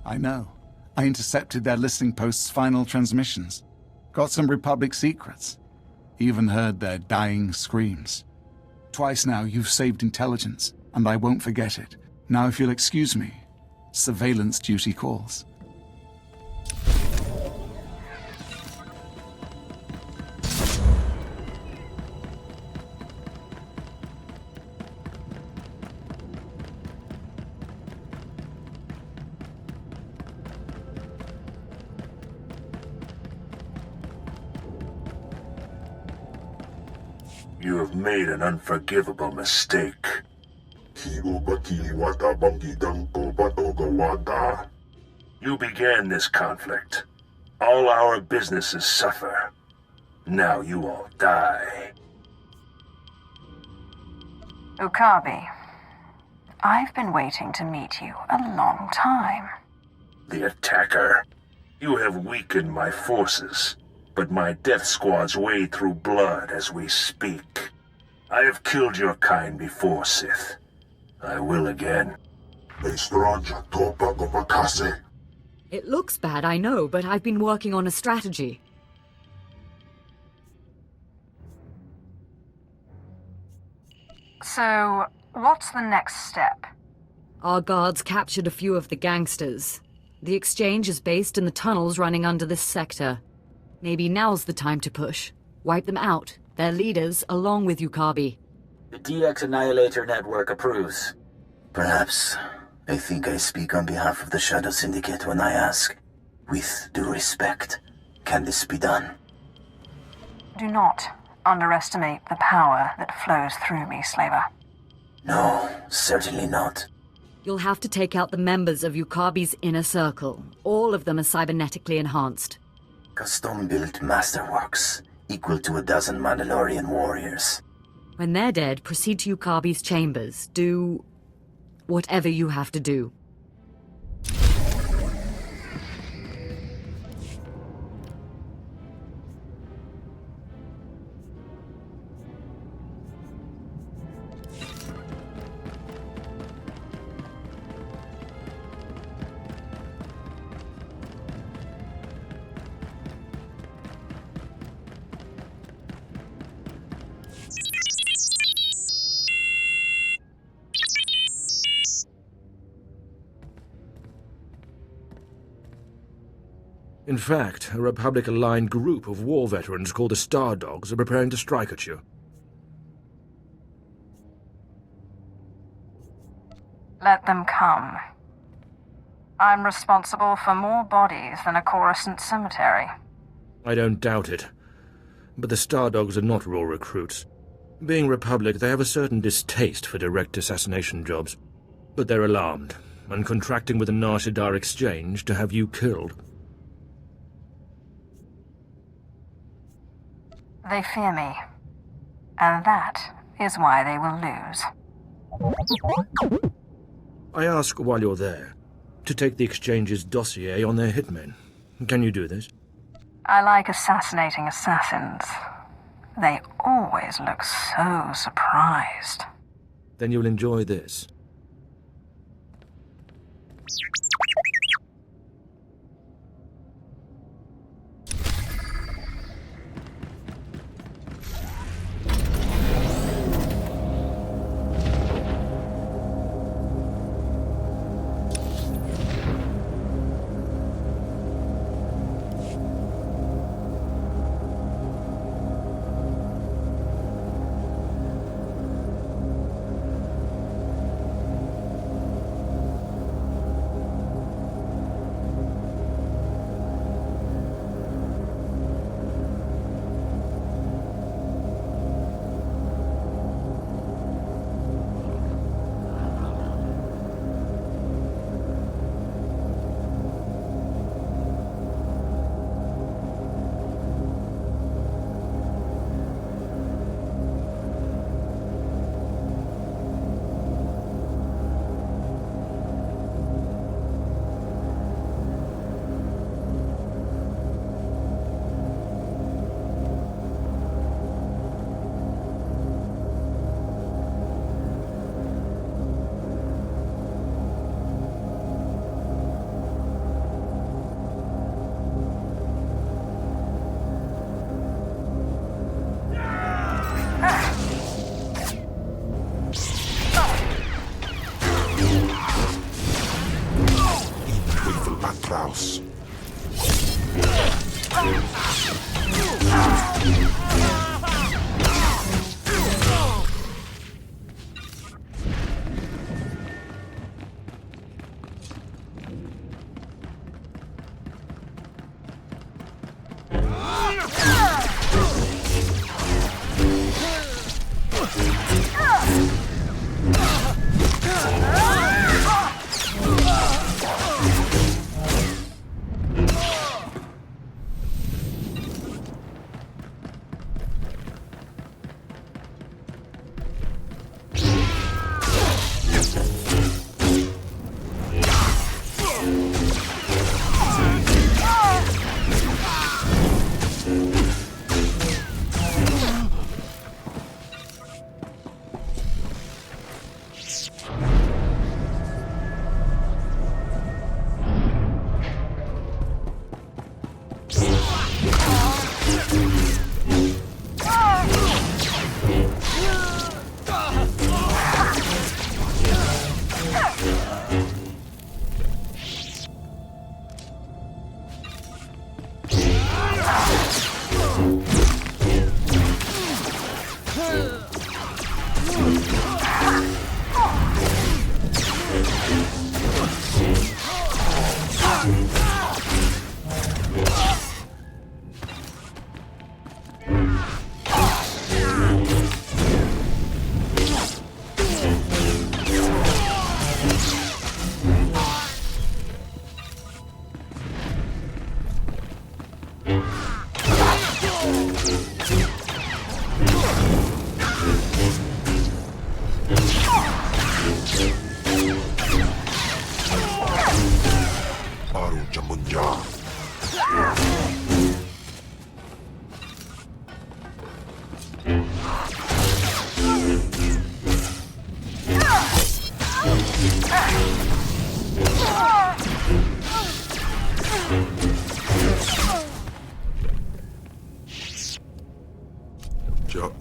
I know. I intercepted their listening post's final transmissions. Got some Republic secrets. Even heard their dying screams. Twice now you've saved intelligence, and I won't forget it. Now if you'll excuse me, surveillance duty calls. You have made an unforgivable mistake. You began this conflict. All our businesses suffer. Now you all die. Okabe, I've been waiting to meet you a long time. The attacker. You have weakened my forces, but my death squads wade through blood as we speak. I have killed your kind before, Sith. I will again. It looks bad, I know, but I've been working on a strategy. So, what's the next step? Our guards captured a few of the gangsters. The exchange is based in the tunnels running under this sector. Maybe now's the time to push. Wipe them out, their leaders, along with Yukabi. The DX Annihilator Network approves. Perhaps. I think I speak on behalf of the Shadow Syndicate when I ask, with due respect, can this be done? Do not underestimate the power that flows through me, Slaver. No, certainly not. You'll have to take out the members of Yukabi's inner circle. All of them are cybernetically enhanced. Custom-built masterworks, equal to 12 Mandalorian warriors. When they're dead, proceed to Yukabi's chambers. Do whatever you have to do. In fact, a Republic-aligned group of war veterans called the Star Dogs are preparing to strike at you. Let them come. I'm responsible for more bodies than a Coruscant cemetery. I don't doubt it. But the Star Dogs are not raw recruits. Being Republic, they have a certain distaste for direct assassination jobs. But they're alarmed, and contracting with the Nar Shaddaa Exchange to have you killed. They fear me. And that is why they will lose. I ask while you're there, to take the Exchange's dossier on their hitmen. Can you do this? I like assassinating assassins. They always look so surprised. Then you'll enjoy this. Strauss.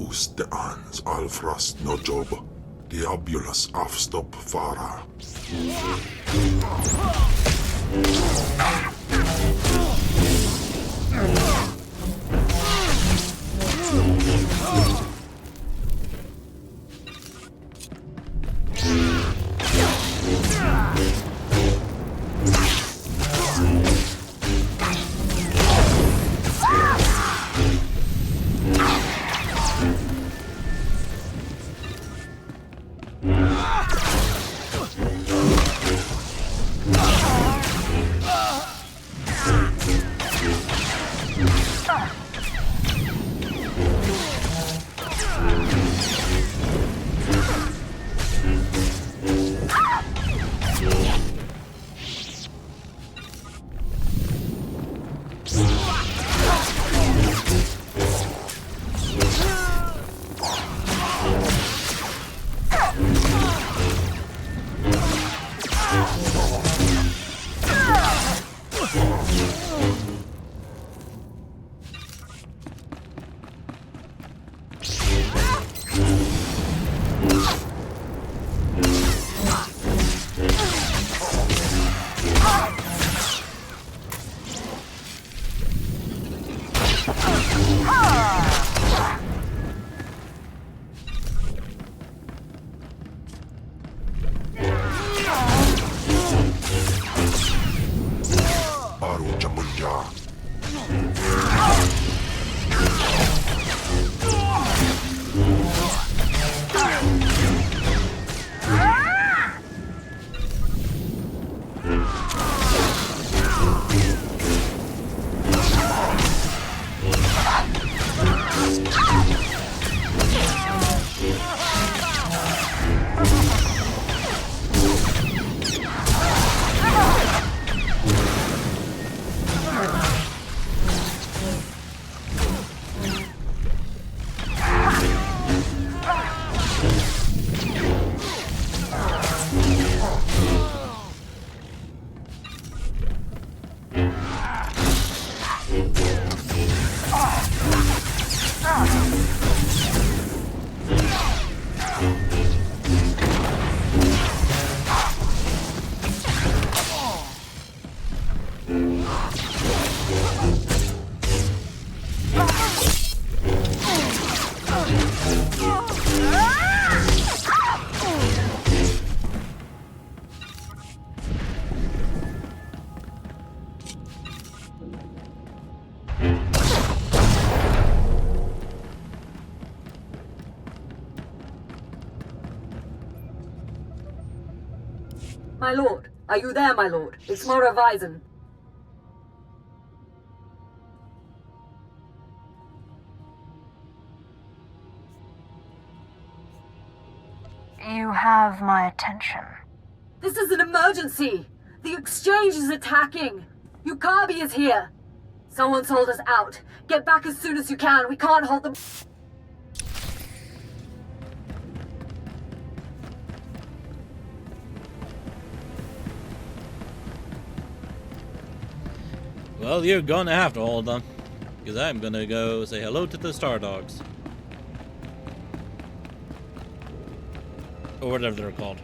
Usteans alfrast no job, diabulus afstop fara. My lord, are you there, my lord? It's Mora Weizen. You have my attention. This is an emergency! The exchange is attacking! Yukabi is here! Someone sold us out. Get back as soon as you can. We can't hold them. Well, you're gonna have to hold them. Because I'm gonna go say hello to the Star Dogs. Or whatever they're called.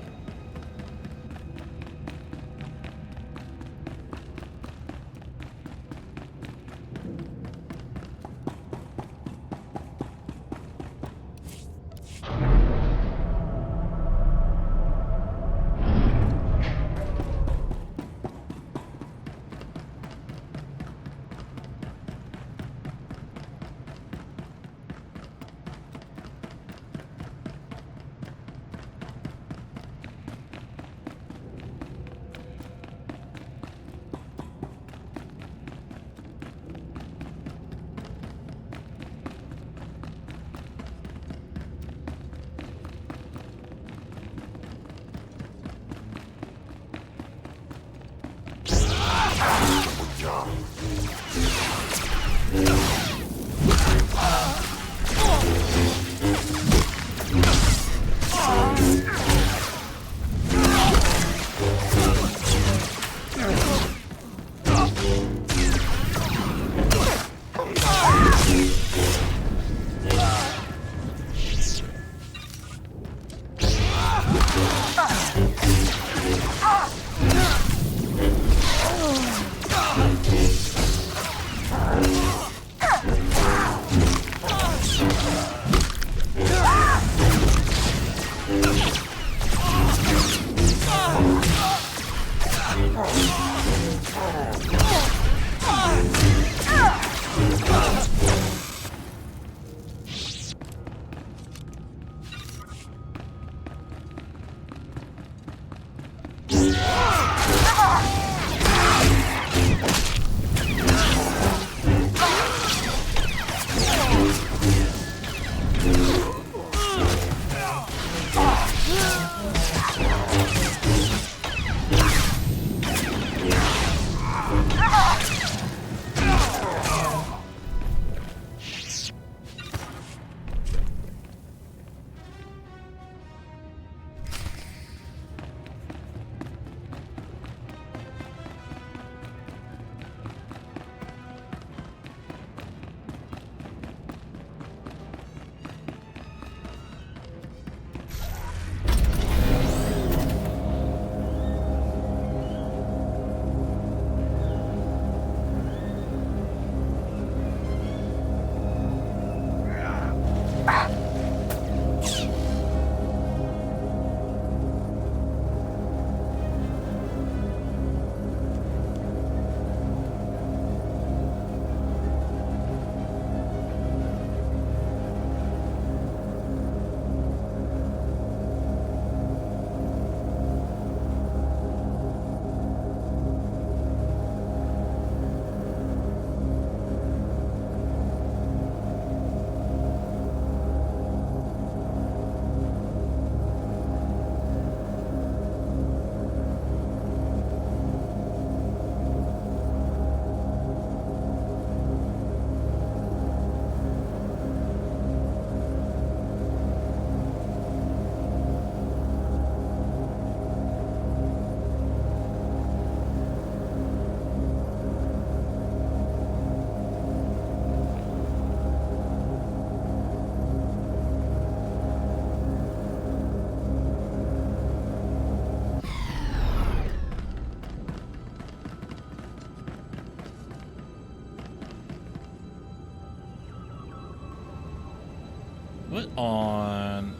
What on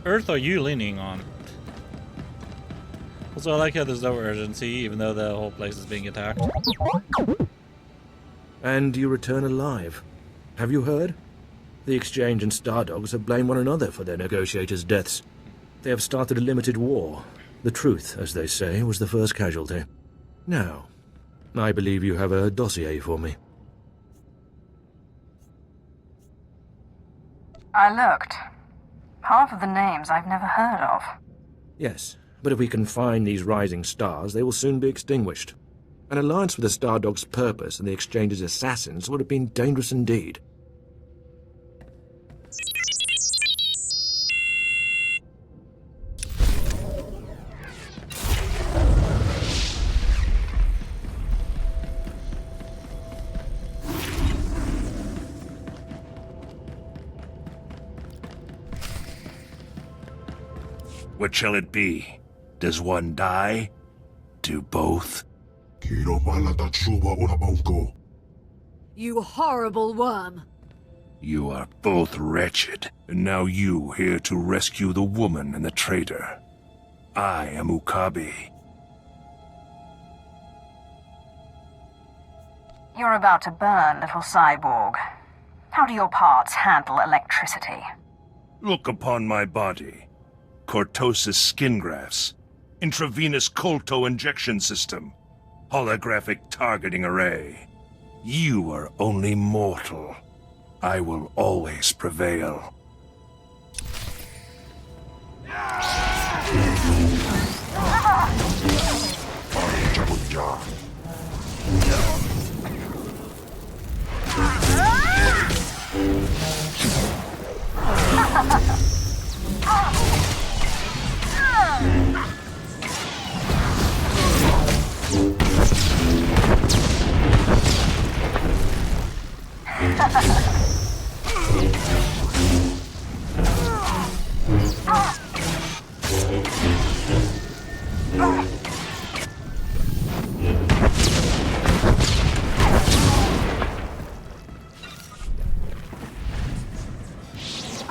earth are you leaning on? Also, I like how there's no urgency, even though the whole place is being attacked. And you return alive. Have you heard? The Exchange and Stardogs have blamed one another for their negotiators' deaths. They have started a limited war. The truth, as they say, was the first casualty. Now, I believe you have a dossier for me. I looked. Half of the names I've never heard of. Yes, but if we can find these rising stars, they will soon be extinguished. An alliance with the Stardog's purpose and the Exchange's assassins would have been dangerous indeed. What shall it be? Does one die? Do both? You horrible worm. You are both wretched, and now you here to rescue the woman and the traitor. I am Ukabi. You're about to burn, little cyborg. How do your parts handle electricity? Look upon my body. Cortosis skin grafts, intravenous colto injection system, holographic targeting array. You are only mortal. I will always prevail.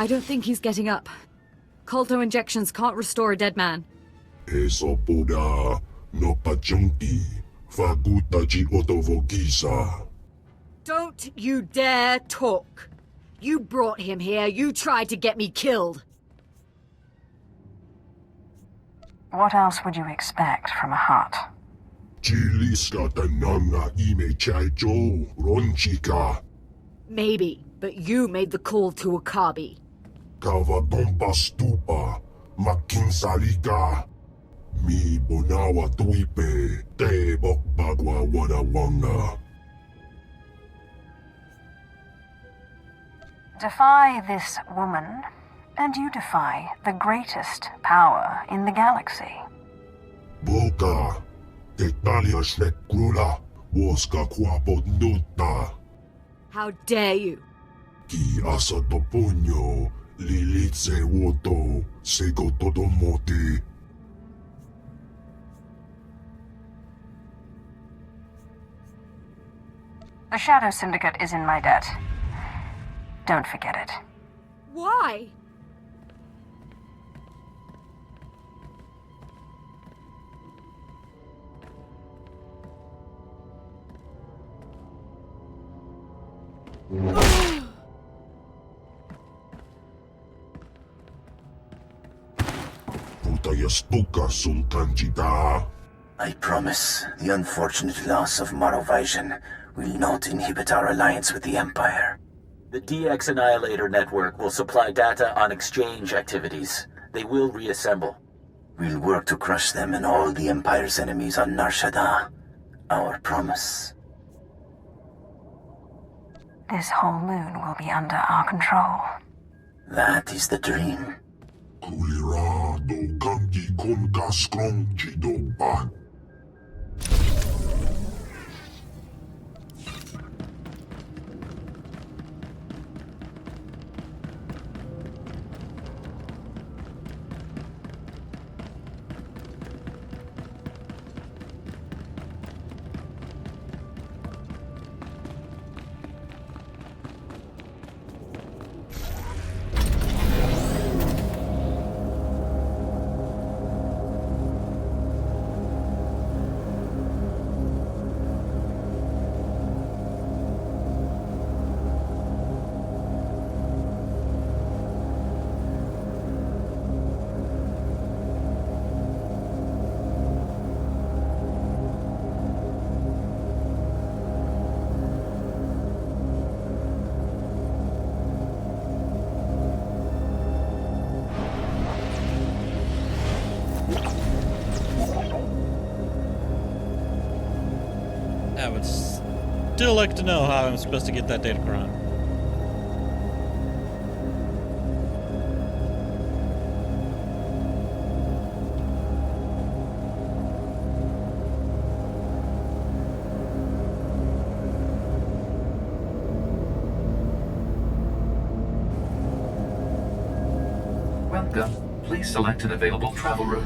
I don't think he's getting up. Colto injections can't restore a dead man. Don't you dare talk. You brought him here. You tried to get me killed. What else would you expect from a hut? Maybe, but you made the call to Akabi. Kavadomba stupa, makinsalika. Mi bonawa tuipe, te bokbagwa wadawanga. Defy this woman, and you defy the greatest power in the galaxy. Boka, te talia shnekrula, woska kwapot nuta. How dare you? Ki asa toponyo, lilitse woto, sego todomoti. The Shadow Syndicate is in my debt. Don't forget it. Why? I promise the unfortunate loss of Morovision will not inhibit our alliance with the Empire. The DX Annihilator network will supply data on exchange activities. They will reassemble. We'll work to crush them and all the Empire's enemies on Nar Shaddaa. Our promise. This whole moon will be under our control. That is the dream. Kulirado kanki konka strong jidoban. I would still like to know how I'm supposed to get that datacron. Welcome. Please select an available travel route.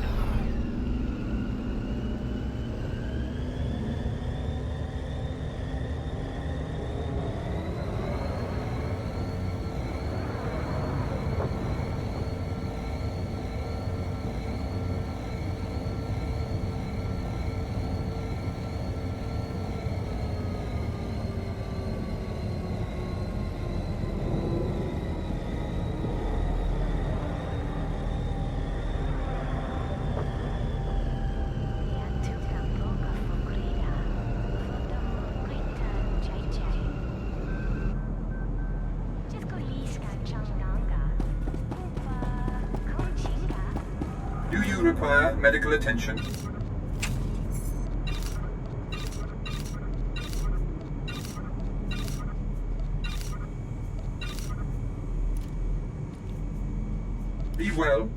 Do you require medical attention? Be well.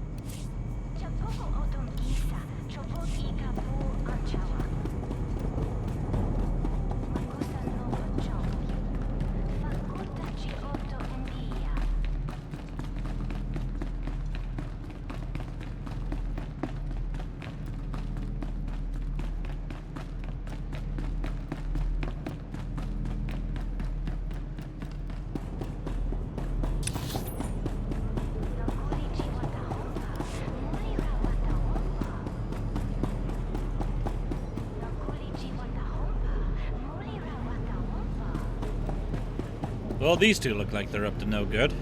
Well, these two look like they're up to no good.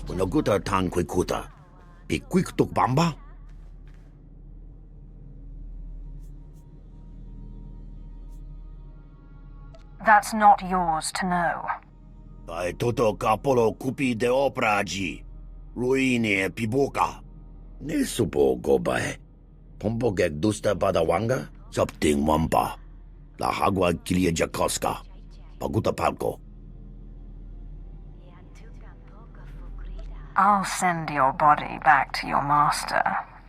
Naguta tan kuikuta. Pikwiktuk bamba? That's not yours to know. Ai toto kapolo kupi de opraji. Ruine piboka. Nesupo gobae. Pompogek dusta badawanga. Sapting wampa. La hagwa kilia jakoska. Paguta palko. I'll send your body back to your master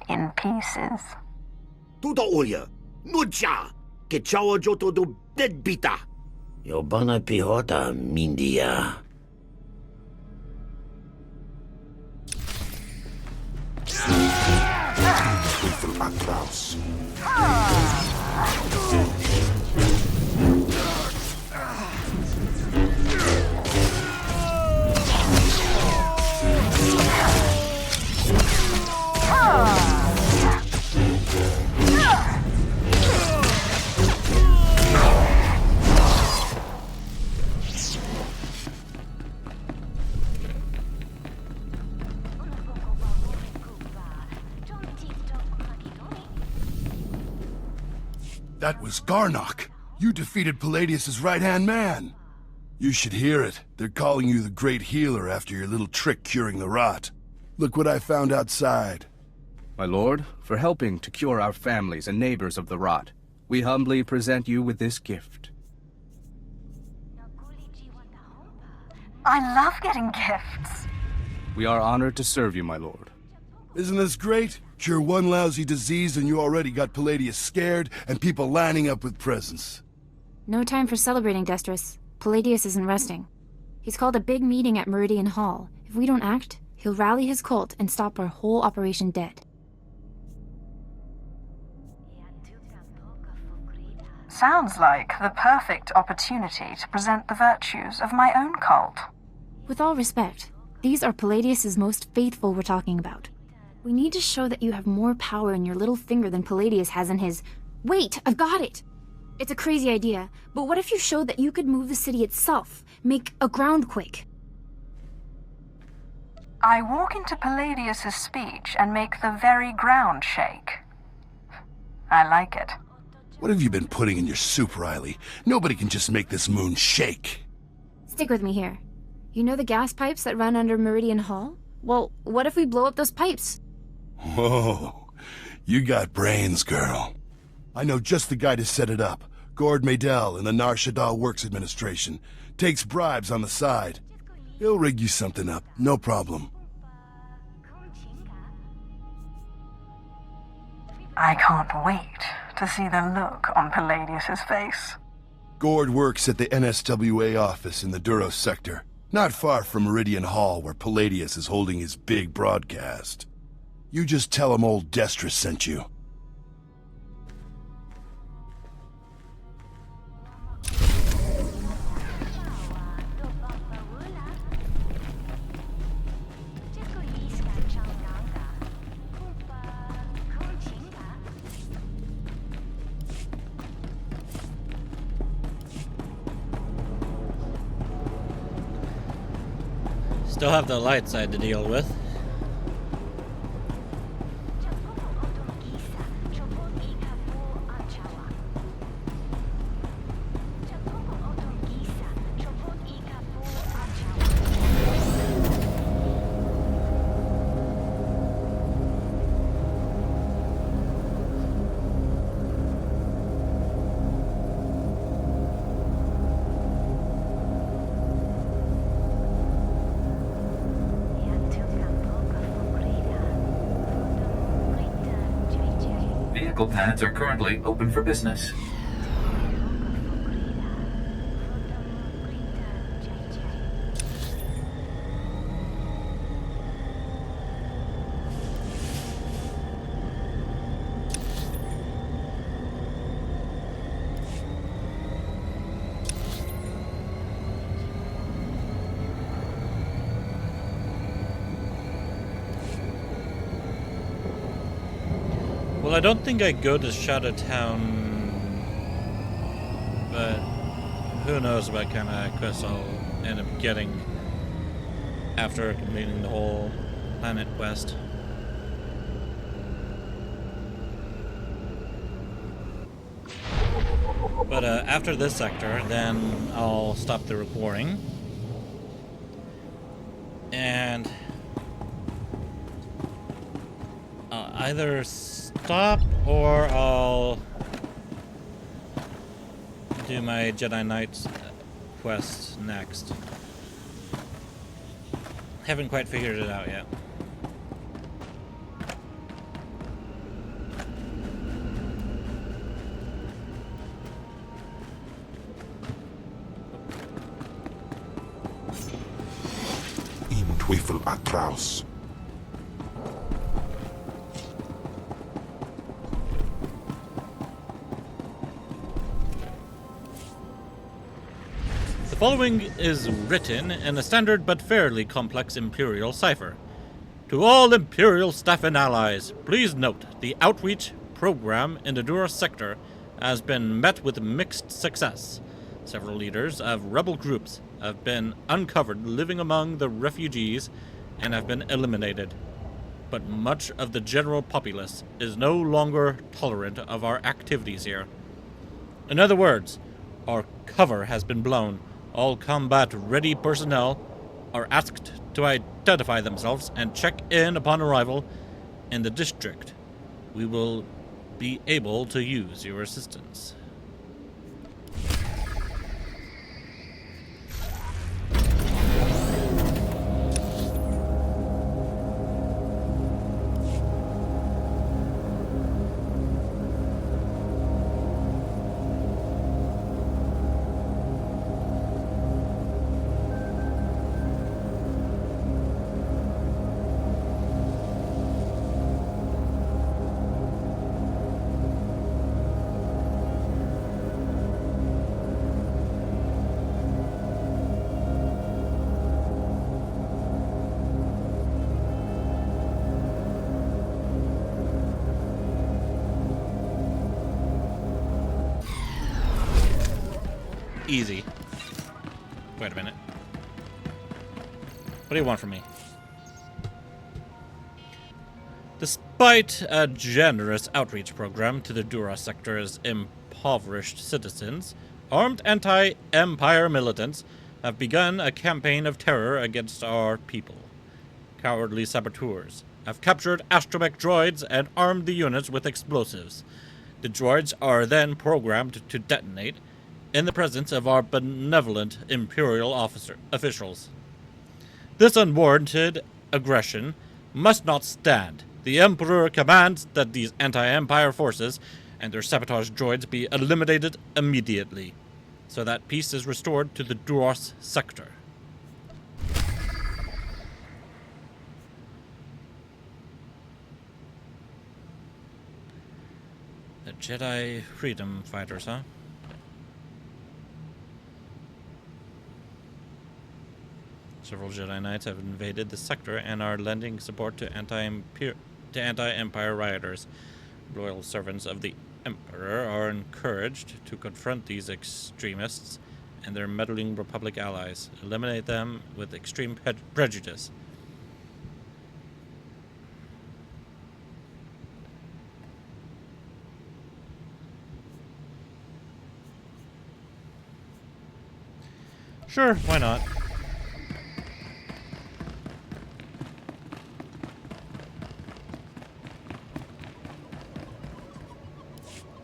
in pieces. Tuta oya. Nucha. Que chawa joto do deadbita. Yobana pihota mindia. Little Atlas. That was Garnock. You defeated Palladius' right-hand man. You should hear it. They're calling you the Great Healer after your little trick curing the rot. Look what I found outside. My lord, for helping to cure our families and neighbors of the rot, we humbly present you with this gift. I love getting gifts. We are honored to serve you, my lord. Isn't this great? Cure one lousy disease and you already got Palladius scared and people lining up with presents. No time for celebrating, Destris. Palladius isn't resting. He's called a big meeting at Meridian Hall. If we don't act, he'll rally his cult and stop our whole operation dead. Sounds like the perfect opportunity to present the virtues of my own cult. With all respect, these are Palladius's most faithful we're talking about. We need to show that you have more power in your little finger than Palladius has in his... Wait, I've got it! It's a crazy idea, but what if you showed that you could move the city itself? Make a groundquake? I walk into Palladius's speech and make the very ground shake. I like it. What have you been putting in your soup, Riley? Nobody can just make this moon shake. Stick with me here. You know the gas pipes that run under Meridian Hall? Well, what if we blow up those pipes? Whoa, you got brains, girl. I know just the guy to set it up. Gord Maydell in the Shaddaa Works Administration. Takes bribes on the side. He'll rig you something up, no problem. I can't wait to see the look on Palladius's face. Gord works at the NSWA office in the Duros sector, not far from Meridian Hall where Palladius is holding his big broadcast. You just tell him old Destra sent you. Still have the light side to deal with. Vehicle pads are currently open for business. Well, I don't think I go to Shaddaa Town, but who knows what kind of quest I'll end up getting after completing the whole planet quest. But after this sector, then I'll stop the recording. And I'll either stop or I'll do my Jedi Knight quest next. Haven't quite figured it out yet. In Twyfel Atraus. The following is written in a standard but fairly complex Imperial cipher. To all Imperial staff and allies, please note the outreach program in the Duros sector has been met with mixed success. Several leaders of rebel groups have been uncovered living among the refugees and have been eliminated. But much of the general populace is no longer tolerant of our activities here. In other words, our cover has been blown. All combat-ready personnel are asked to identify themselves and check in upon arrival in the district. We will be able to use your assistance. Easy. Wait a minute. What do you want from me? Despite a generous outreach program to the Duros sector's impoverished citizens, armed anti-Empire militants have begun a campaign of terror against our people. Cowardly saboteurs have captured astromech droids and armed the units with explosives. The droids are then programmed to detonate in the presence of our benevolent Imperial officials. This unwarranted aggression must not stand. The Emperor commands that these anti-Empire forces and their sabotage droids be eliminated immediately, so that peace is restored to the Duros sector. The Jedi Freedom Fighters, huh? Several Jedi Knights have invaded the sector and are lending support to anti-Empire rioters. Loyal servants of the Emperor are encouraged to confront these extremists and their meddling Republic allies, eliminate them with extreme prejudice. Sure, why not?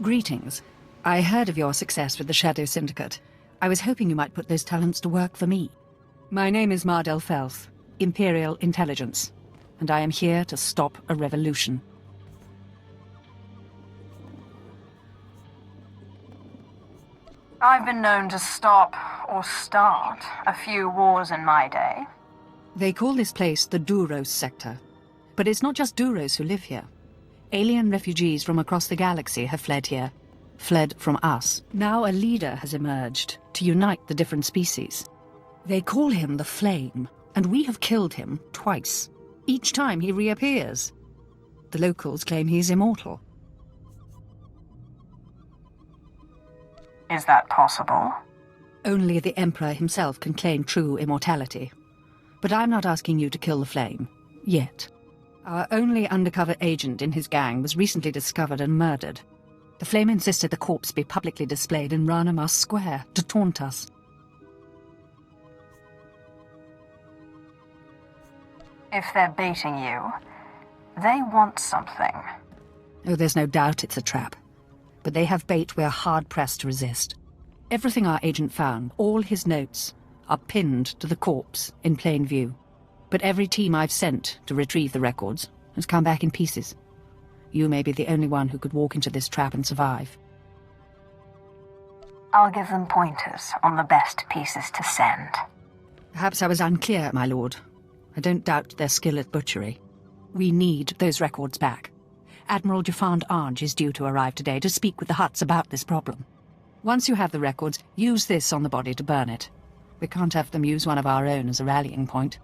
Greetings. I heard of your success with the Shadow Syndicate. I was hoping you might put those talents to work for me. My name is Mardel Felth, Imperial Intelligence, and I am here to stop a revolution. I've been known to stop or start a few wars in my day. They call this place the Duros sector. But it's not just Duros who live here. Alien refugees from across the galaxy have fled here. Fled from us. Now a leader has emerged to unite the different species. They call him the Flame, and we have killed him twice. Each time he reappears. The locals claim he's immortal. Is that possible? Only the Emperor himself can claim true immortality. But I'm not asking you to kill the Flame. Yet. Our only undercover agent in his gang was recently discovered and murdered. The Flame insisted the corpse be publicly displayed in Ranamas Square to taunt us. If they're baiting you, they want something. Oh, there's no doubt it's a trap. But they have bait we're hard-pressed to resist. Everything our agent found, all his notes, are pinned to the corpse in plain view. But every team I've sent to retrieve the records has come back in pieces. You may be the only one who could walk into this trap and survive. I'll give them pointers on the best pieces to send. Perhaps I was unclear, my lord. I don't doubt their skill at butchery. We need those records back. Admiral Jafand Arj is due to arrive today to speak with the Hutts about this problem. Once you have the records, use this on the body to burn it. We can't have them use one of our own as a rallying point.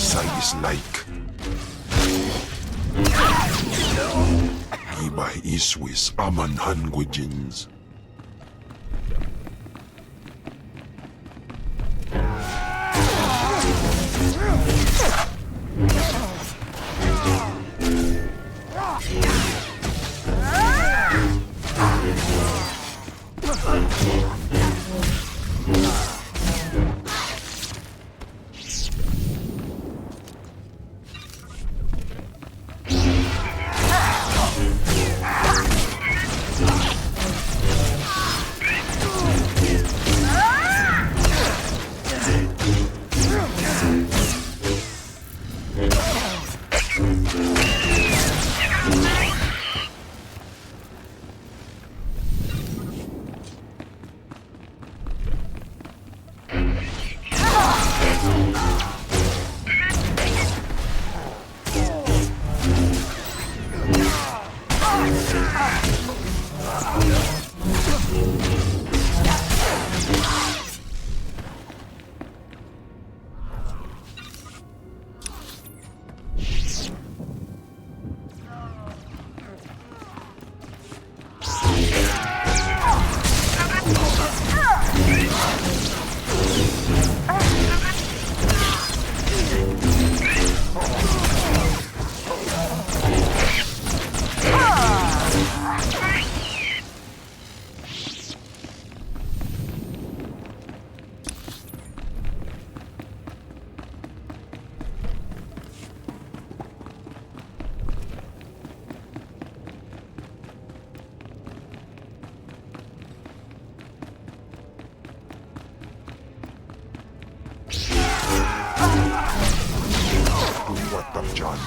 Size like. Iba iswis aman hangwijins. What the John?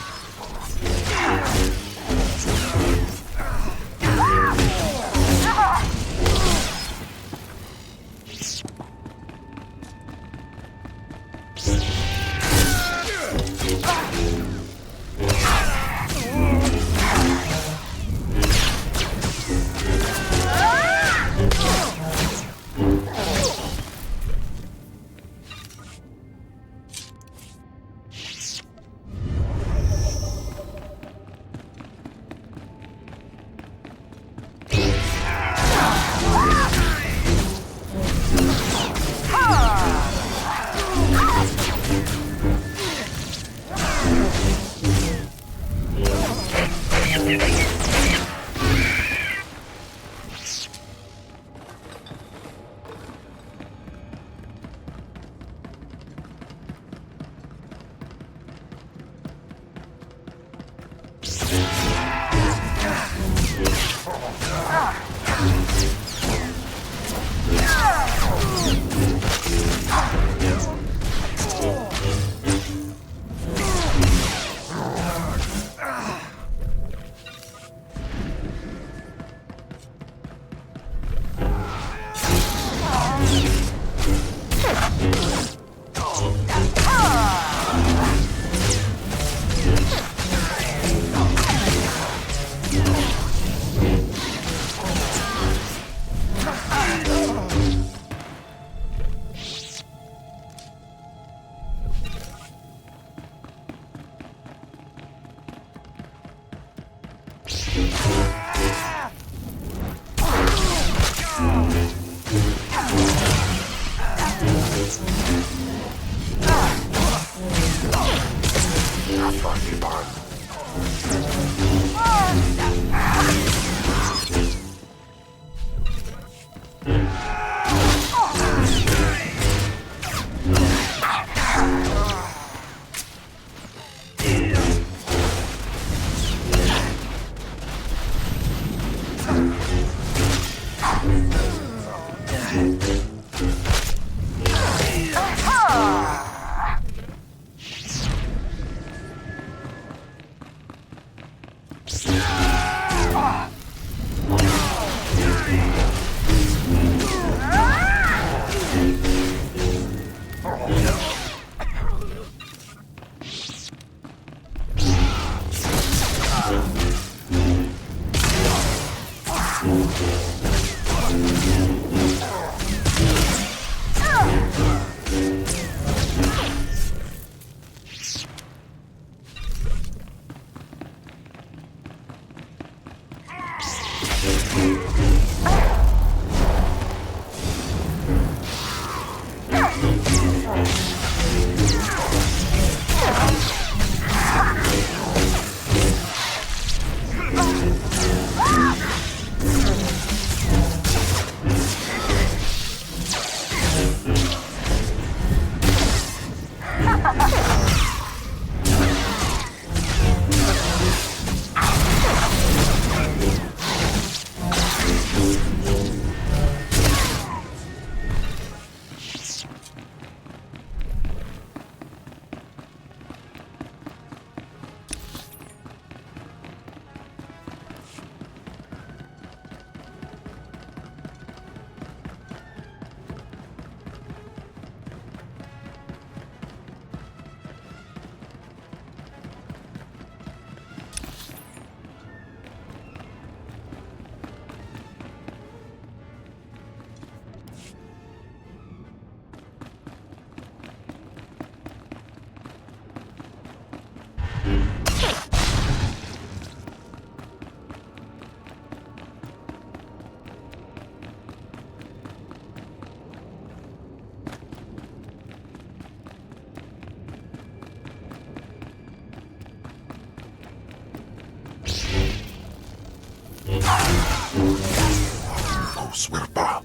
Sus verpa.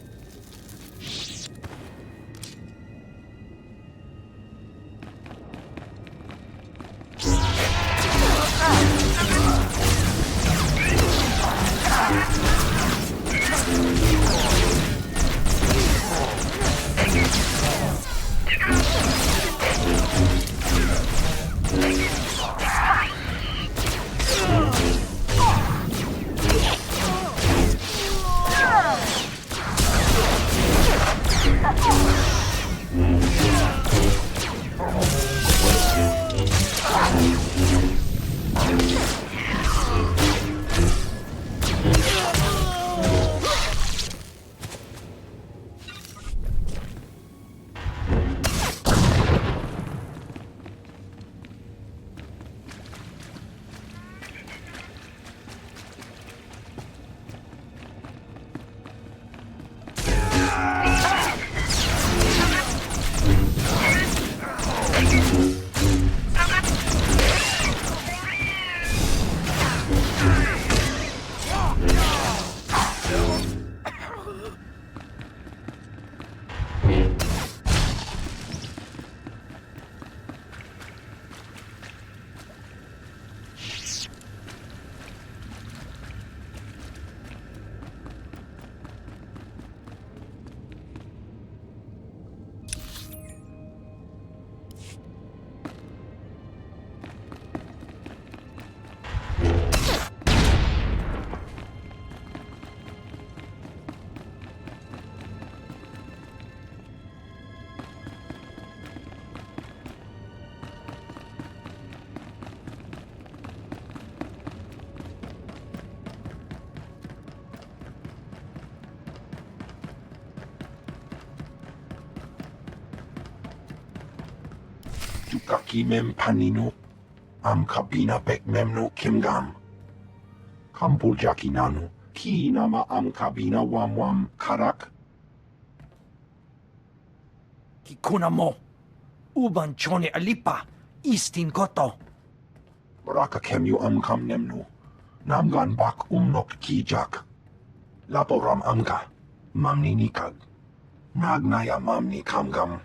Kaki mem panino, am kabina bek memno kimgam. Kampul jakinano, ki nama am kabina wam karak. Kikuna mo, uban chone alipa, istin koto. Baraka kemyu am kam nemno, namgan bak umnok kijak. Laporam amka, mamni nikag. Nagnaya mamni kamgam.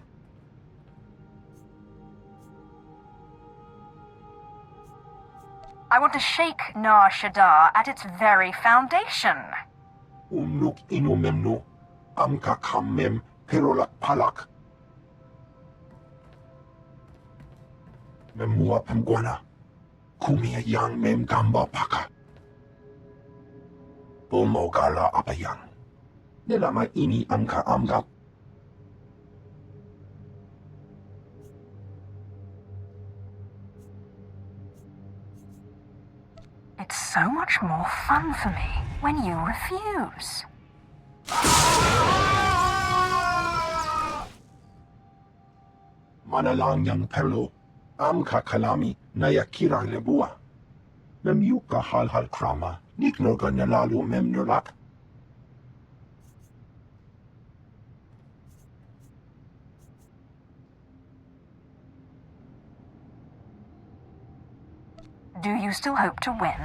I want to shake Nar Shaddaa at its very foundation. Umnuk inu memno, amka kam mem perolak palak. Memua pemguana, kumia yang mem gamba paka. Bomogala apayang. Nelama ini amka amgap. It's so much more fun for me when you refuse. Manalang yang perlo, amka kalami nayakira lebua. Memyuka hal krama, niknoga nalalu memnolak. Do you still hope to win?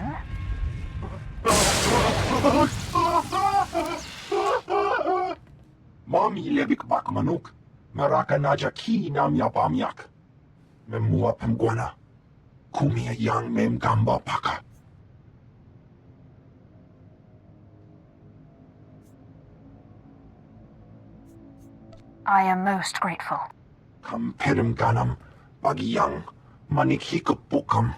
Mami lebik bak manuk, maraka naja ki nam yapamyak. Memua pemguana, kumia yang mem gamba paka. I am most grateful. Kamperim ganam, bagiyang, manik hikupukam.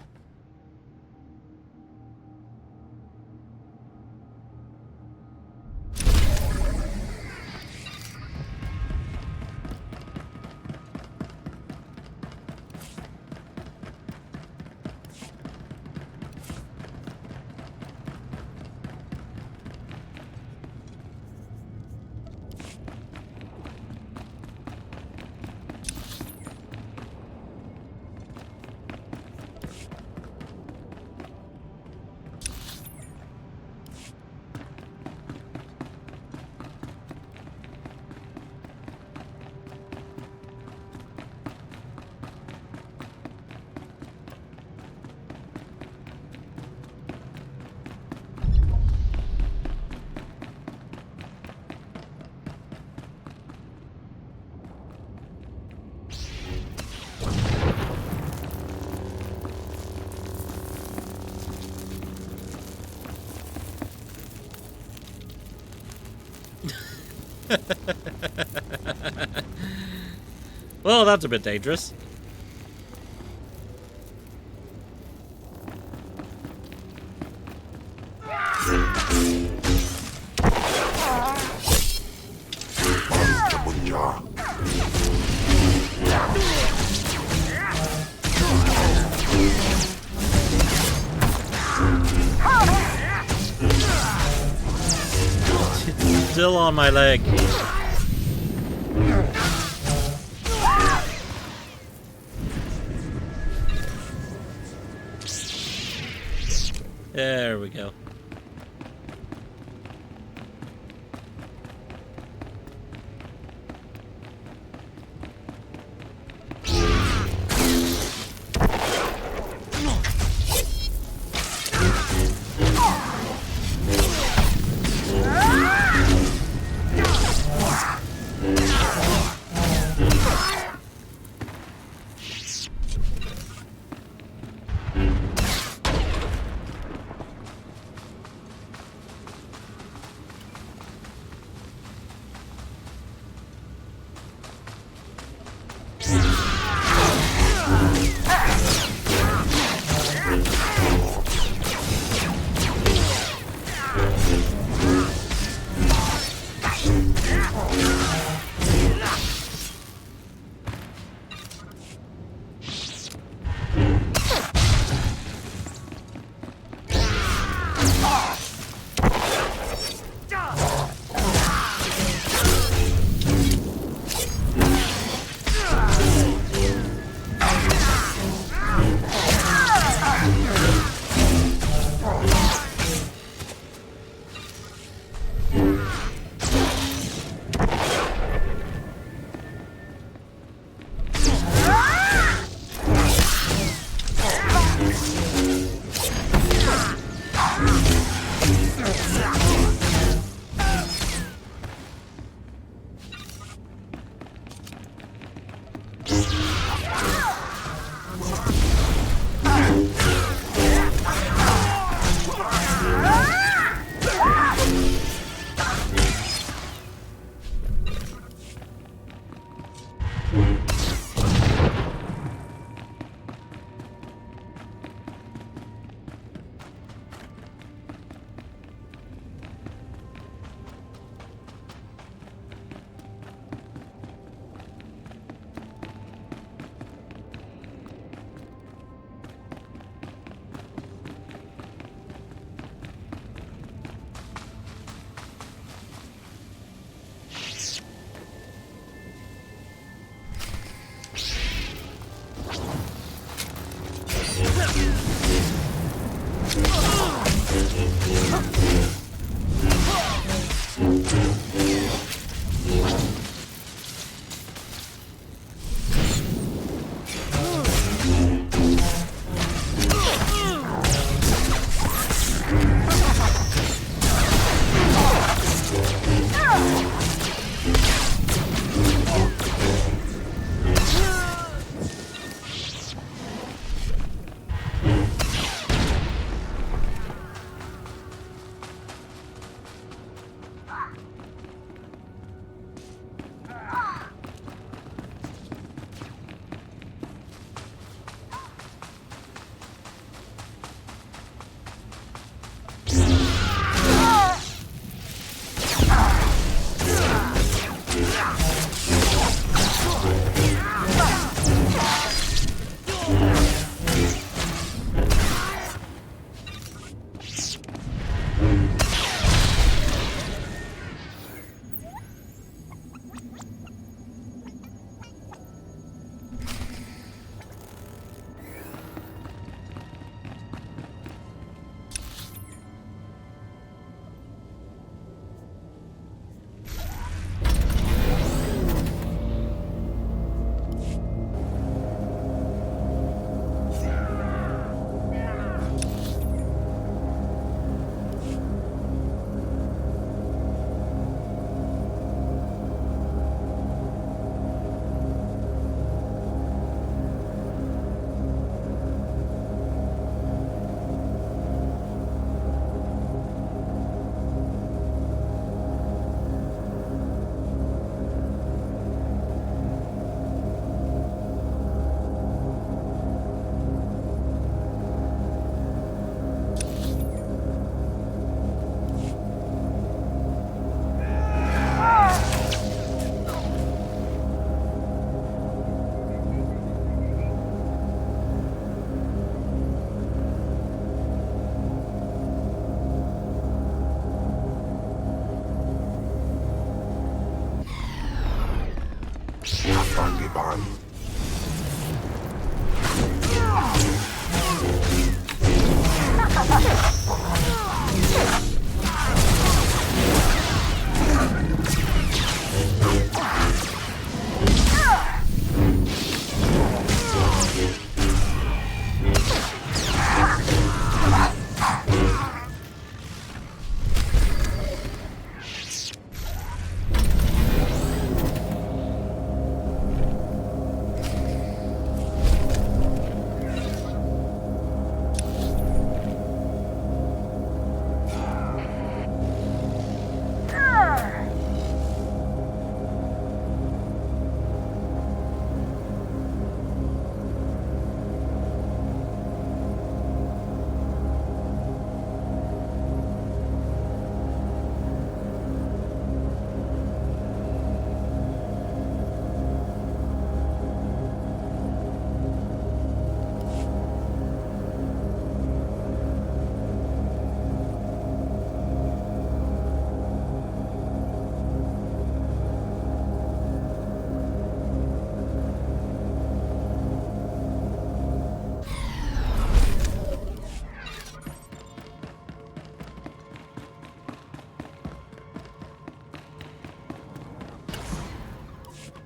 Well, that's a bit dangerous. It's still on my leg. There we go.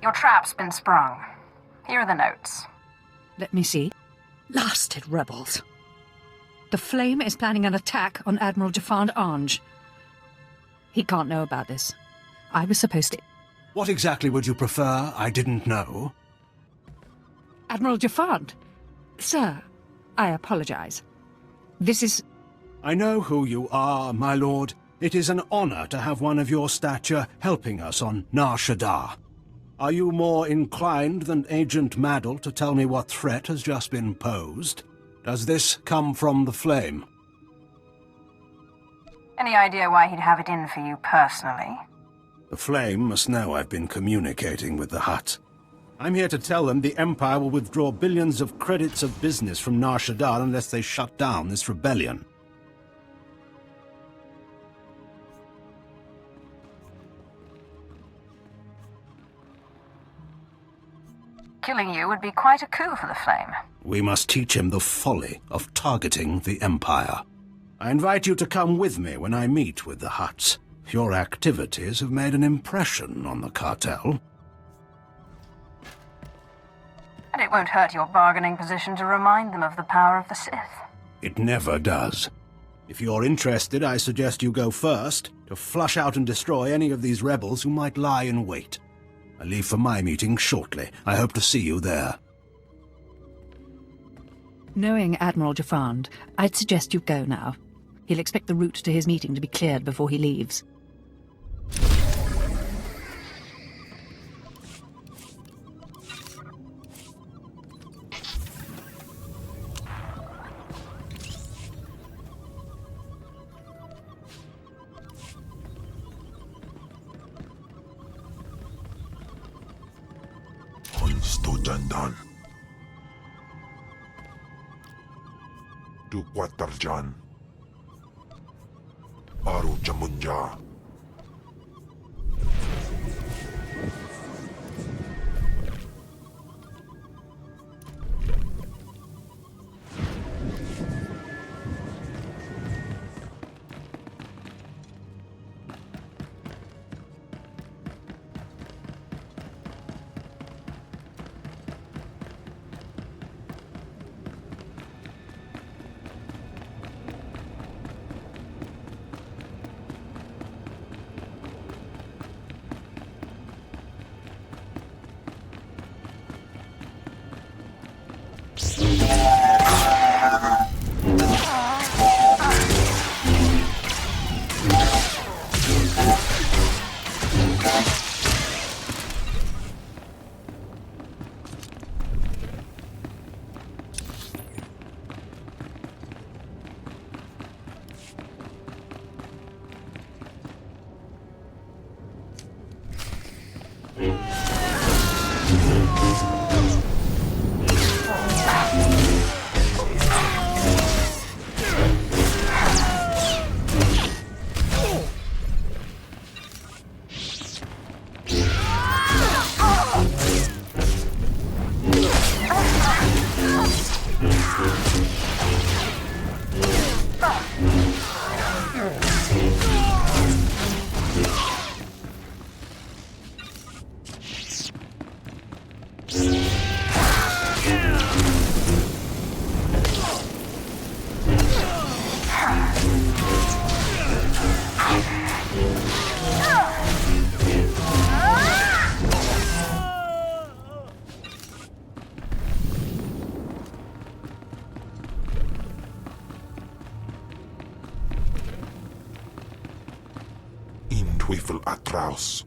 Your trap's been sprung. Here are the notes. Let me see. Blasted rebels. The Flame is planning an attack on Admiral Jafand Ange. He can't know about this. I was supposed to... What exactly would you prefer? I didn't know. Admiral Jafand? Sir, I apologize. This is... I know who you are, my lord. It is an honor to have one of your stature helping us on Nar Shaddaa. Are you more inclined than Agent Maddle to tell me what threat has just been posed? Does this come from the Flame? Any idea why he'd have it in for you personally? The Flame must know I've been communicating with the Hutt. I'm here to tell them the Empire will withdraw billions of credits of business from Nar Shaddaa unless they shut down this rebellion. Killing you would be quite a coup for the Flame. We must teach him the folly of targeting the Empire. I invite you to come with me when I meet with the Hutts. Your activities have made an impression on the cartel. And it won't hurt your bargaining position to remind them of the power of the Sith. It never does. If you're interested, I suggest you go first, to flush out and destroy any of these rebels who might lie in wait. I leave for my meeting shortly. I hope to see you there. Knowing Admiral Jafand, I'd suggest you go now. He'll expect the route to his meeting to be cleared before he leaves. Jandan. Du Quatarjan. Baru Jamunja. Teufel atraus.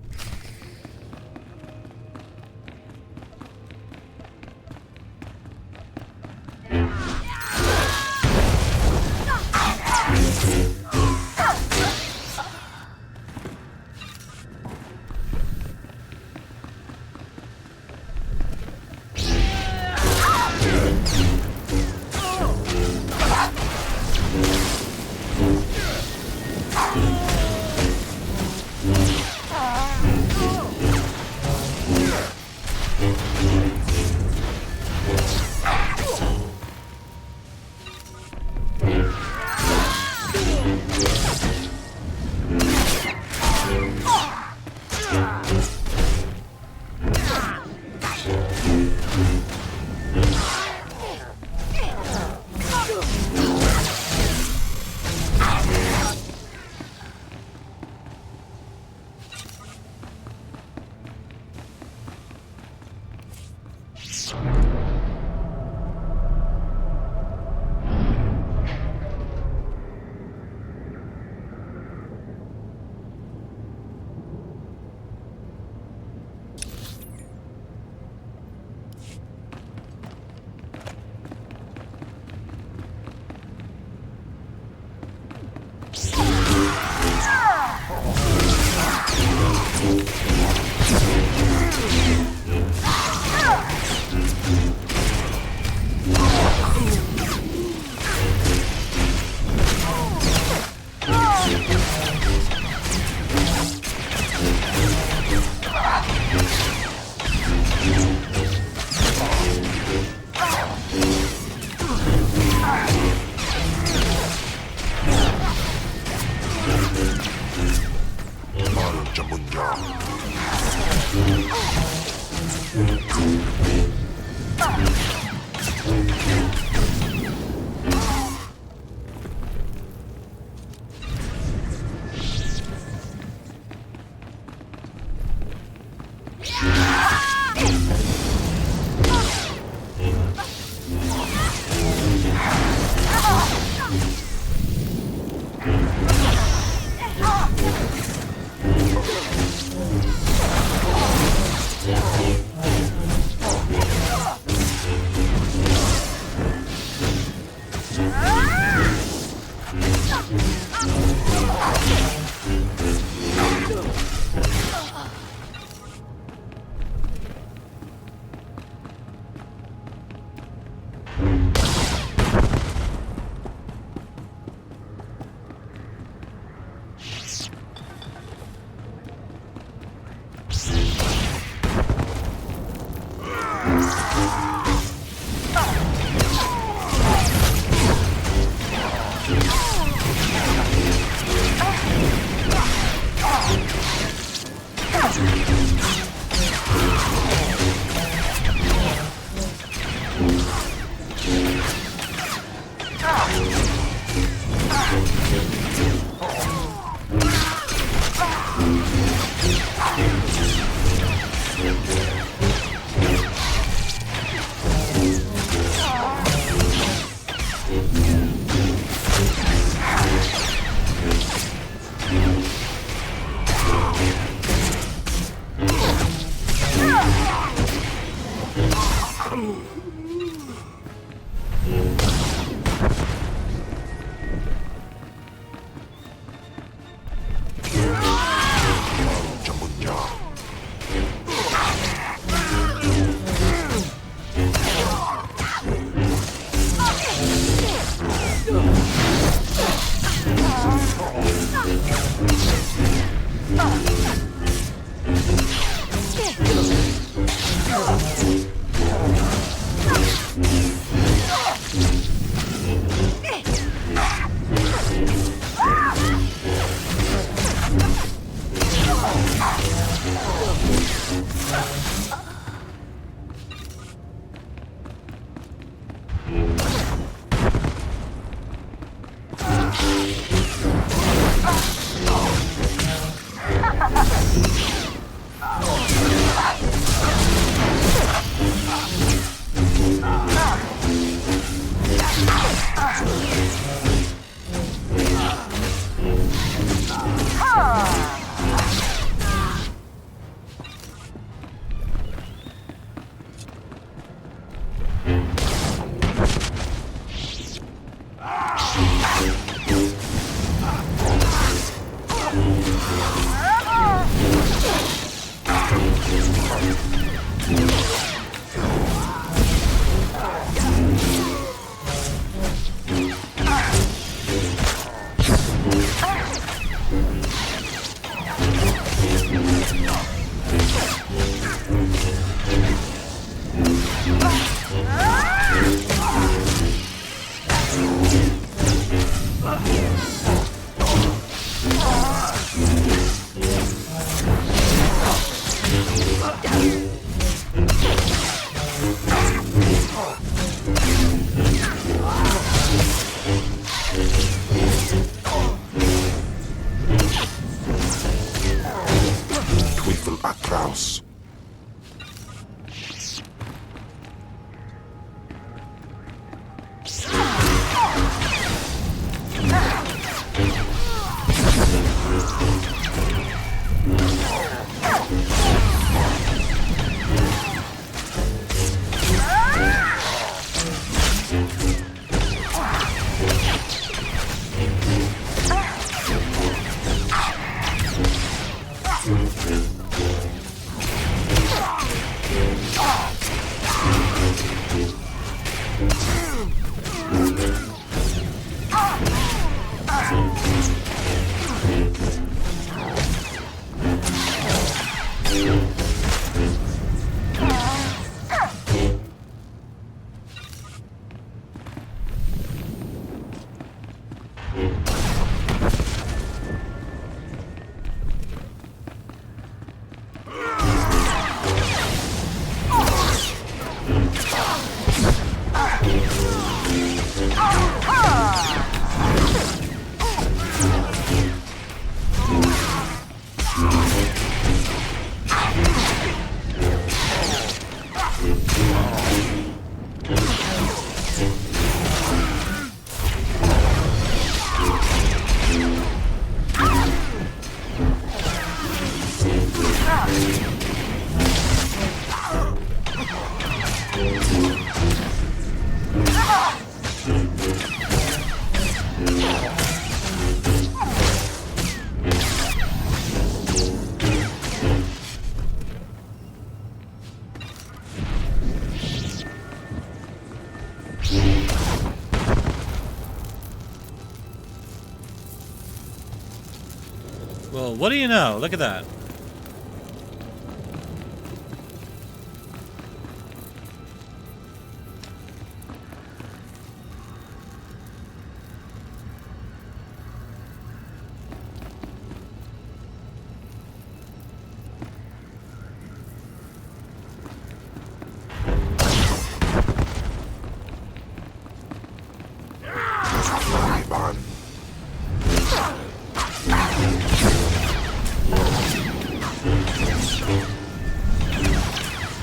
Well, what do you know? Look at that.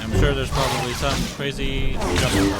I'm sure there's probably some crazy jump.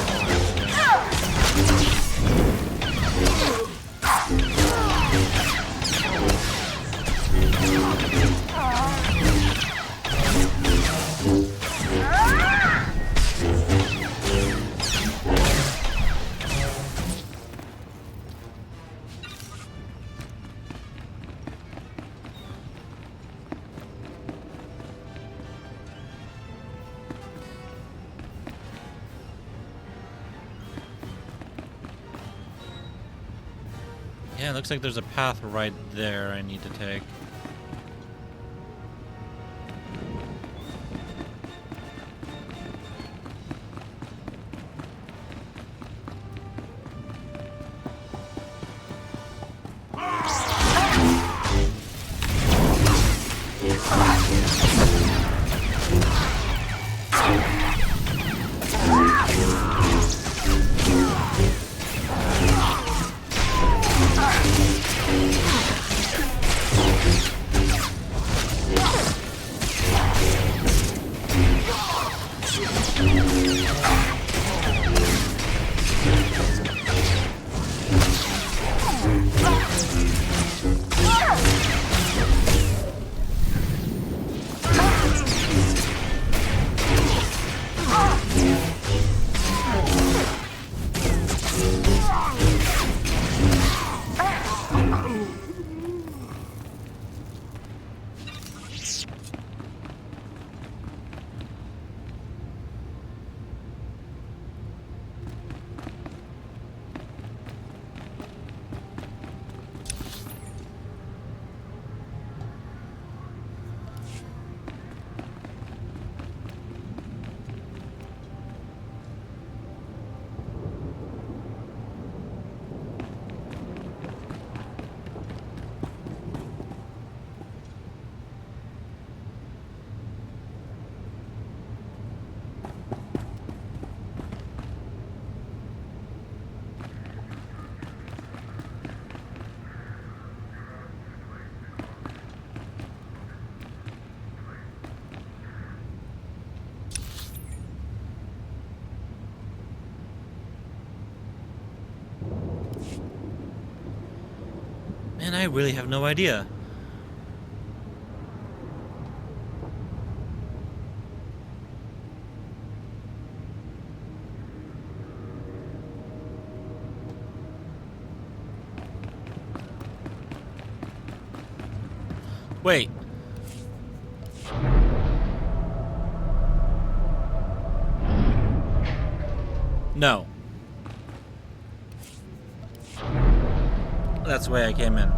Yeah, it looks like there's a path right there I need to take. Man, I really have no idea. Wait. No. That's the way I came in.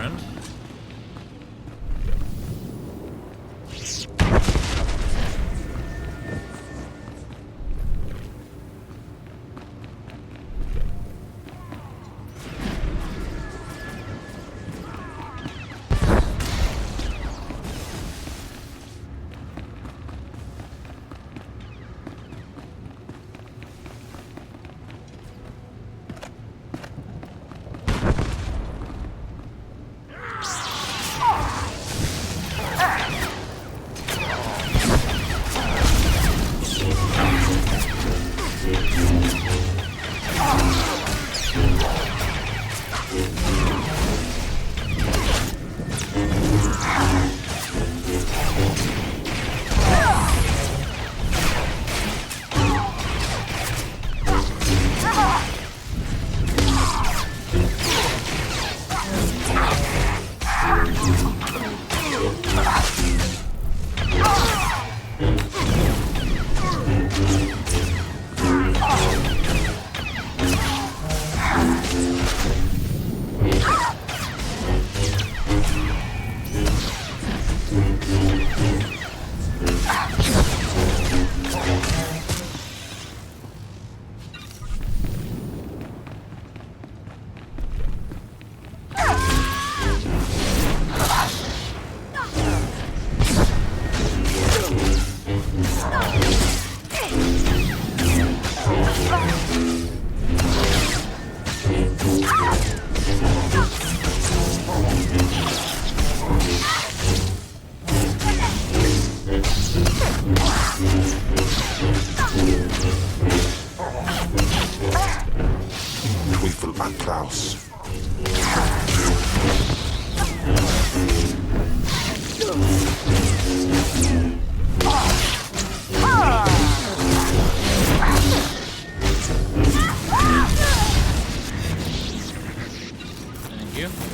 friend. Klaus. Thank you.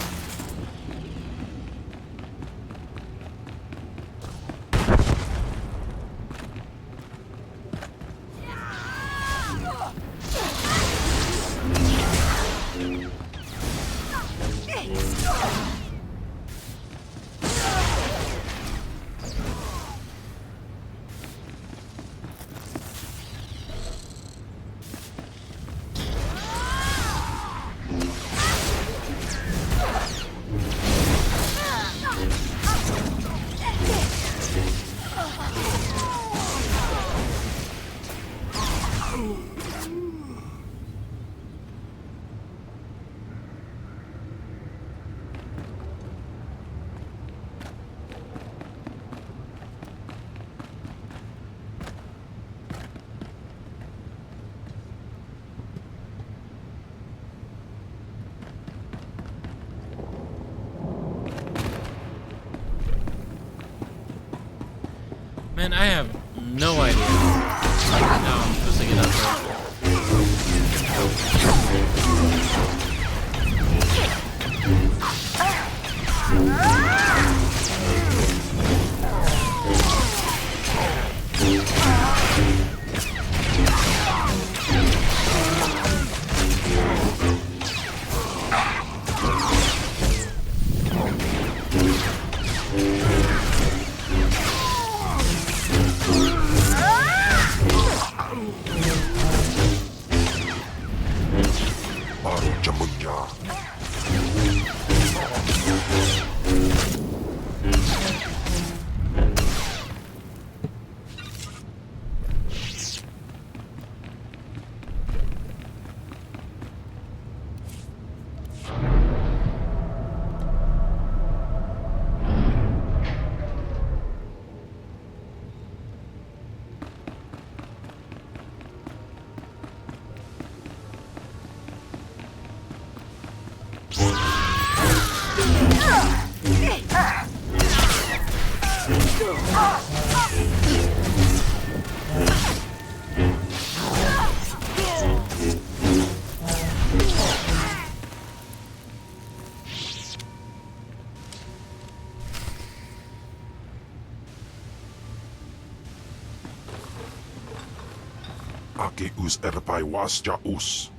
Man, I have no idea how I'm supposed to get up Ake us erpai was ja us.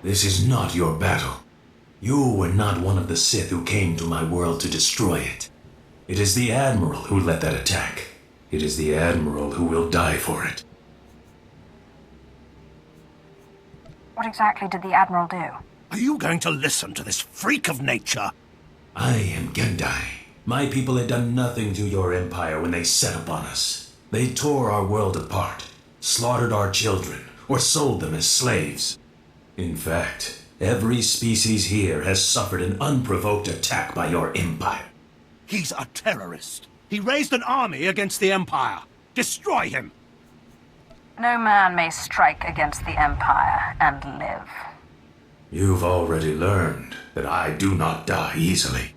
This is not your battle. You were not one of the Sith who came to my world to destroy it. It is the Admiral who led that attack. It is the Admiral who will die for it. What exactly did the Admiral do? Are you going to listen to this freak of nature? I am Gendai. My people had done nothing to your empire when they set upon us. They tore our world apart, slaughtered our children, or sold them as slaves. In fact, every species here has suffered an unprovoked attack by your empire. He's a terrorist. He raised an army against the Empire. Destroy him! No man may strike against the Empire and live. You've already learned that I do not die easily.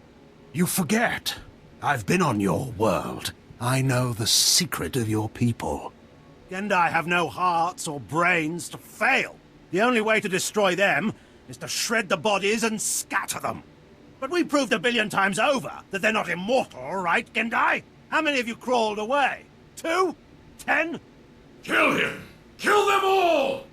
You forget. I've been on your world. I know the secret of your people. Gendai have no hearts or brains to fail. The only way to destroy them is to shred the bodies and scatter them. But we proved 1 billion times over that they're not immortal, right, Gendai? How many of you crawled away? 2? 10? Kill him! Kill them all!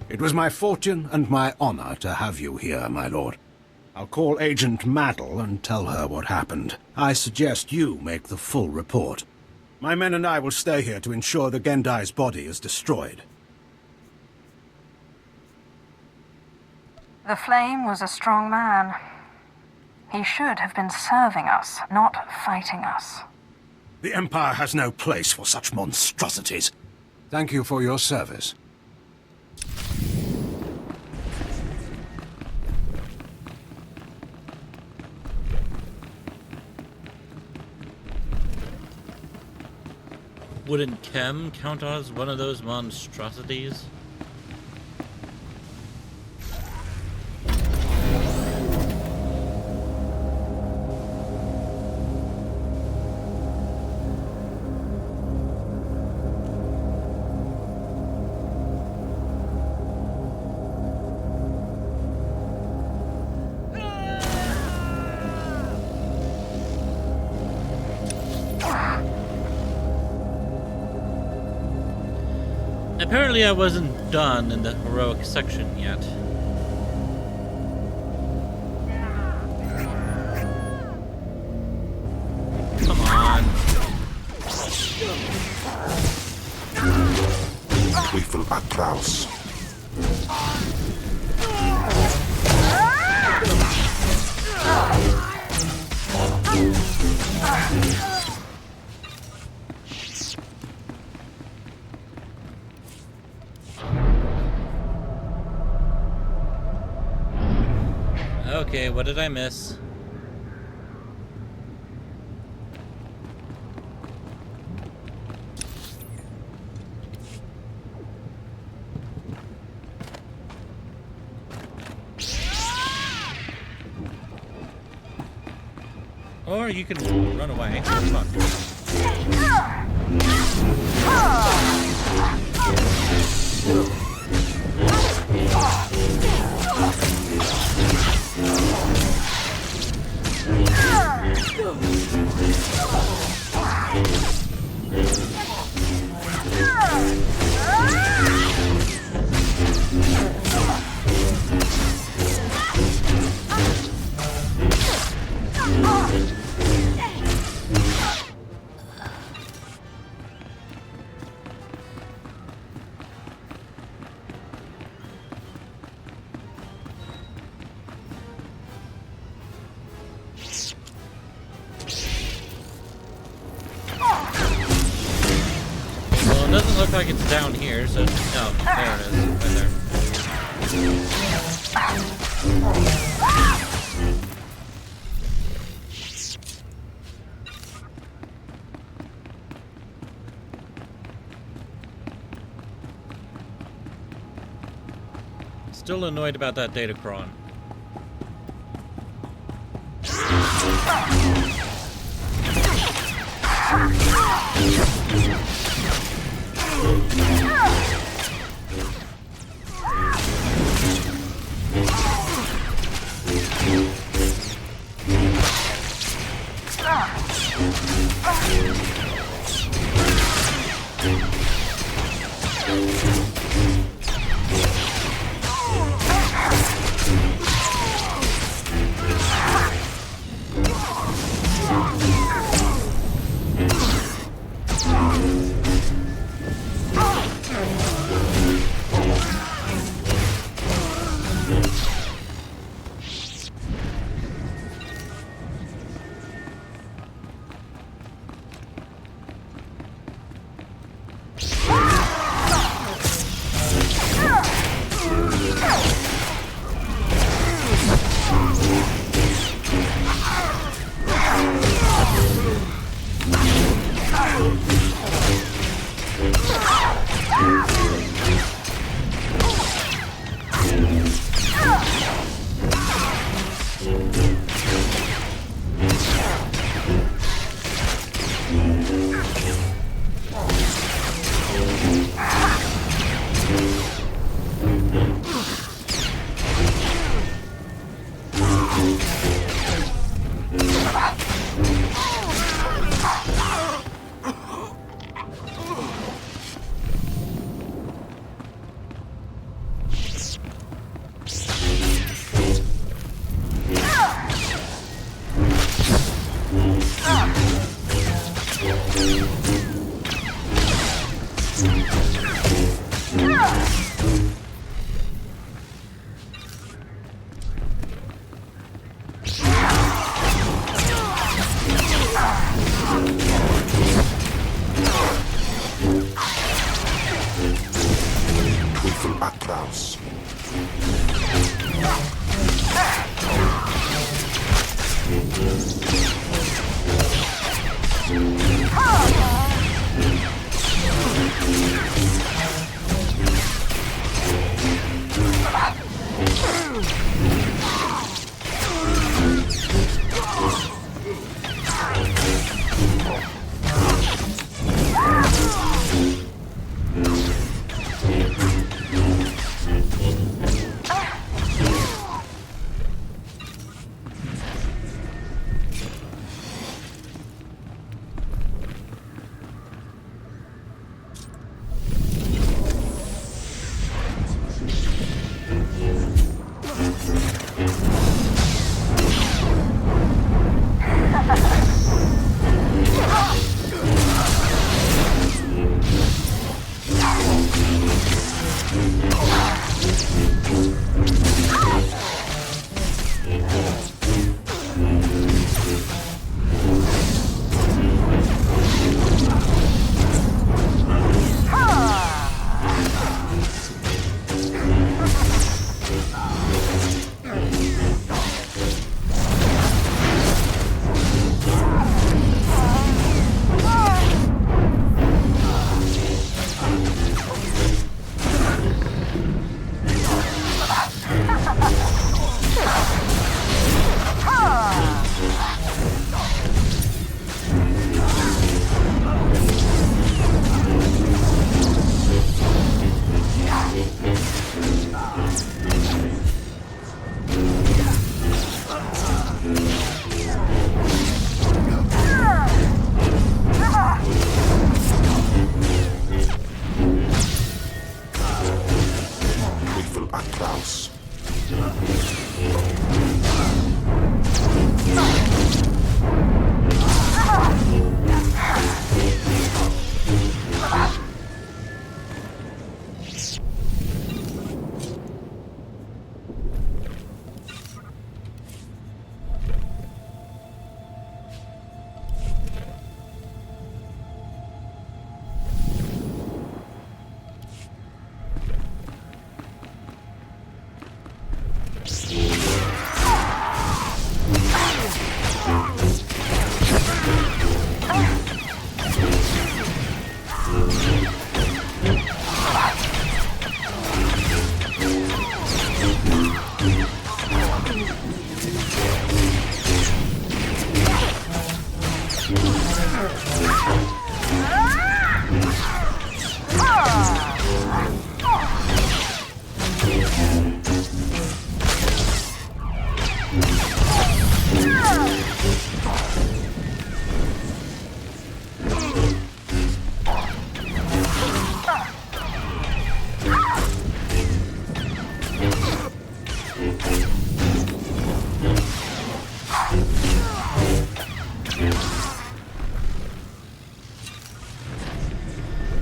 It was my fortune and my honor to have you here, my lord. I'll call Agent Maddle and tell her what happened. I suggest you make the full report. My men and I will stay here to ensure the Gendai's body is destroyed. The Flame was a strong man. He should have been serving us, not fighting us. The Empire has no place for such monstrosities. Thank you for your service. Wouldn't Chem count as one of those monstrosities? Apparently I wasn't done in the heroic section yet. Come on. Teufel Atraus. Okay, what did I miss? Or you can run away. Come on. Well, it doesn't look like it's down here, so no, there it is, right there. still annoyed about that datacron.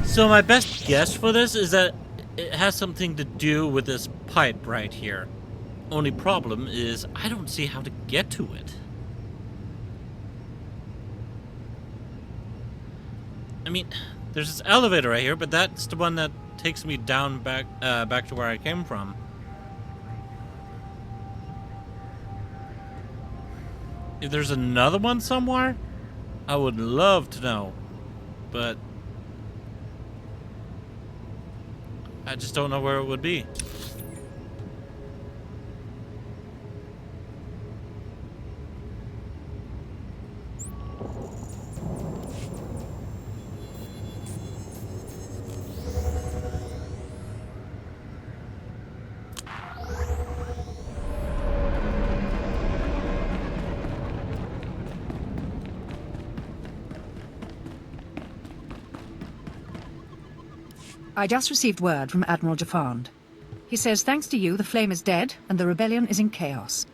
So my best guess for this is that it has something to do with this pipe right here. Only problem is I don't see how to get to it. I mean, there's this elevator right here, but that's the one that takes me down back to where I came from. If there's another one somewhere, I would love to know, but I just don't know where it would be. I just received word from Admiral Jafand. He says thanks to you, the flame is dead and the rebellion is in chaos.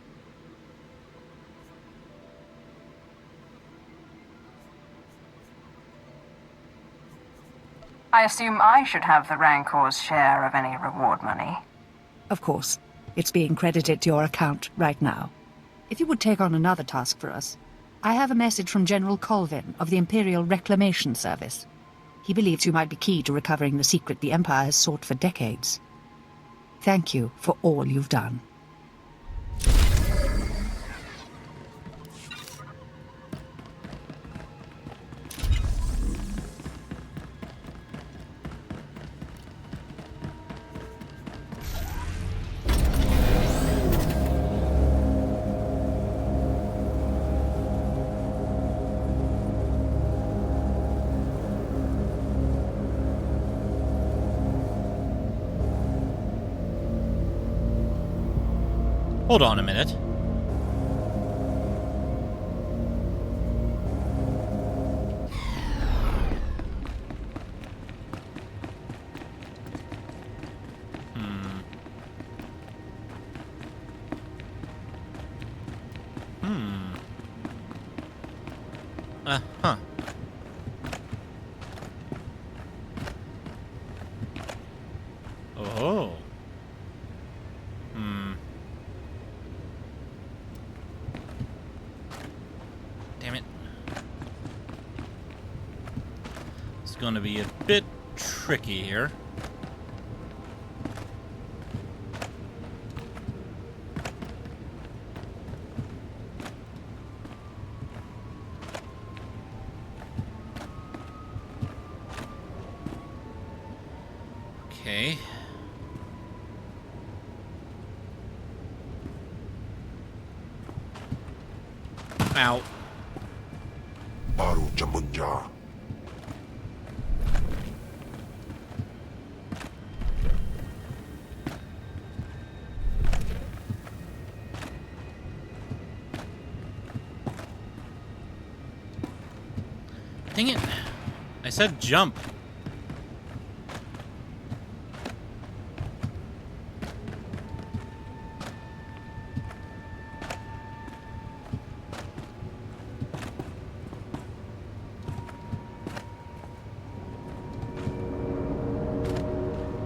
I assume I should have the Rancor's share of any reward money. Of course. It's being credited to your account right now. If you would take on another task for us, I have a message from General Colvin of the Imperial Reclamation Service. He believes you might be key to recovering the secret the Empire has sought for decades. Thank you for all you've done. Hold on a minute. Uh-huh. Oh. Damn it. It's going to be a bit tricky here. Okay. Ow. Baru Jamunja. Dang it. I said jump.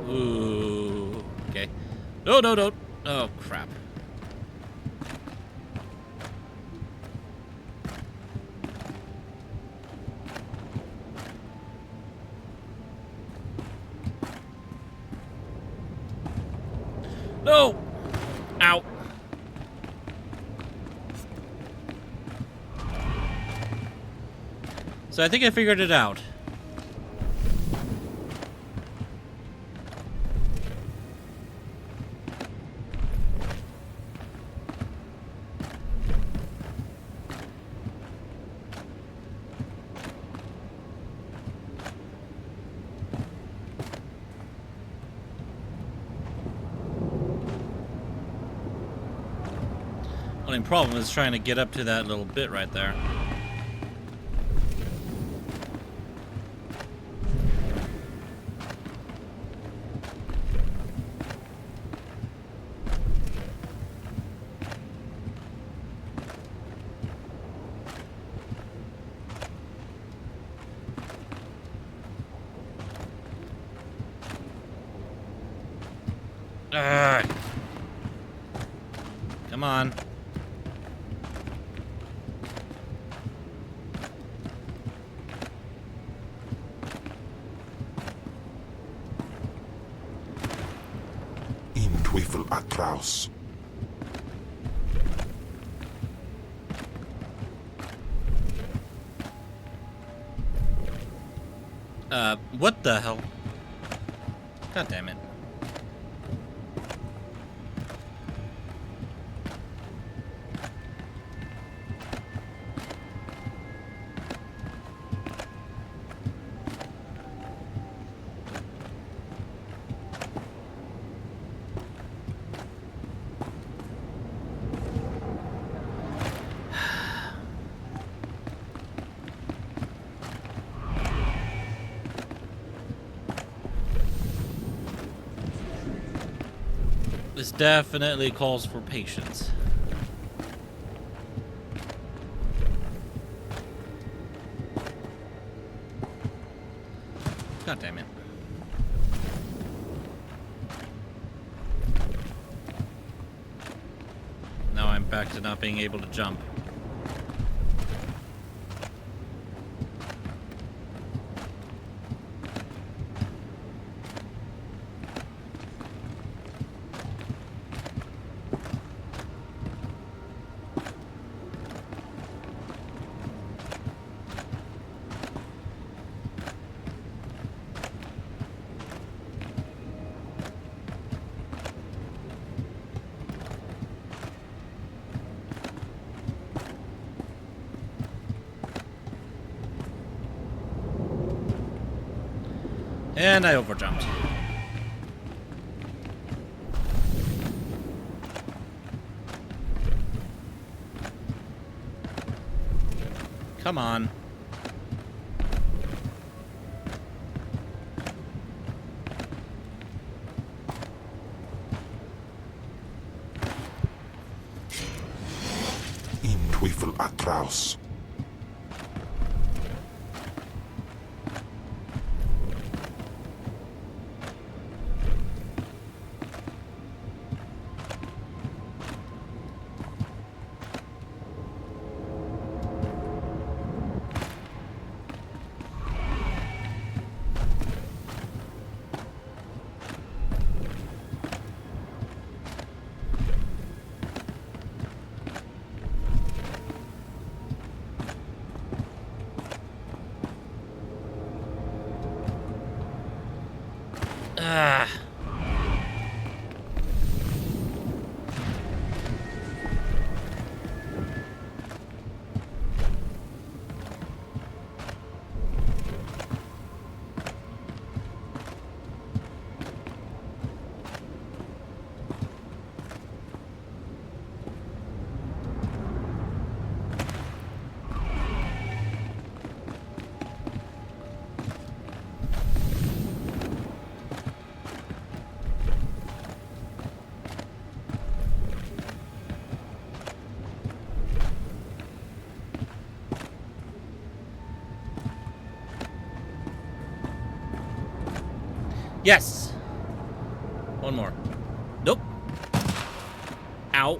Ooh, okay. No, no, no. Oh, crap. No! Ow. So I think I figured it out. Only problem is trying to get up to that little bit right there. Come on. In Teufel atraus. What the hell? God damn it. This definitely calls for patience. God damn it. Now I'm back to not being able to jump. And I overjumped. Come on. In Teufel atraus. Yes! One more. Nope. Ow.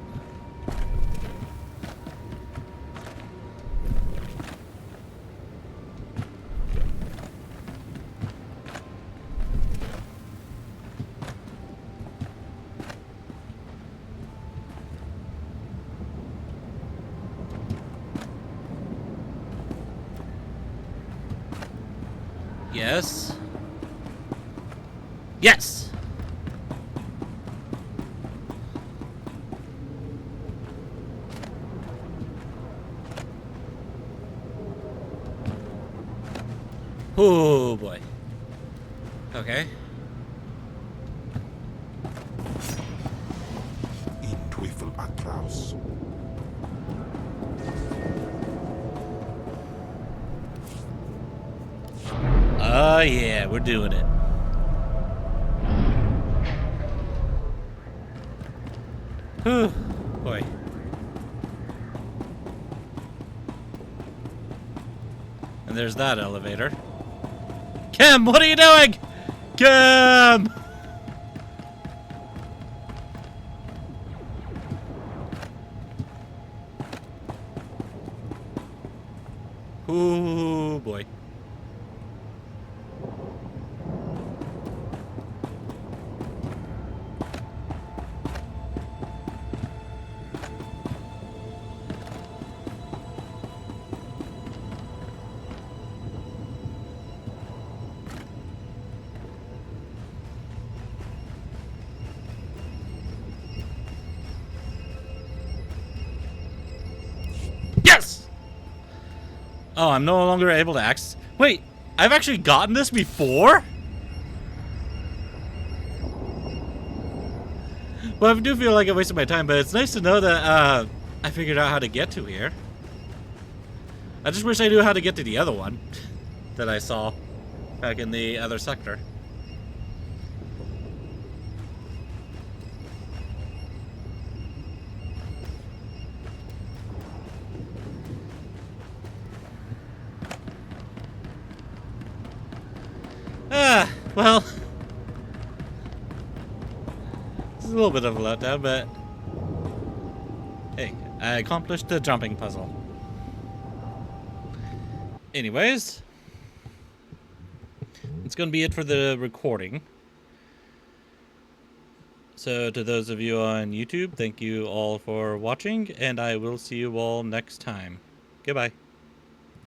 Yes. Yes! Oh boy. Okay. In Teufel atraus. Oh yeah, we're doing it. Whew, boy. And there's that elevator. Kim, what are you doing? Kim! Ooh, boy. Yes! Oh, I'm no longer able to access. Wait, I've actually gotten this before? Well, I do feel like I wasted my time, but it's nice to know that I figured out how to get to here. I just wish I knew how to get to the other one that I saw back in the other sector. Well, it's a little bit of a letdown, but hey, I accomplished the jumping puzzle. Anyways, it's going to be it for the recording. So to those of you on YouTube, thank you all for watching, and I will see you all next time. Goodbye.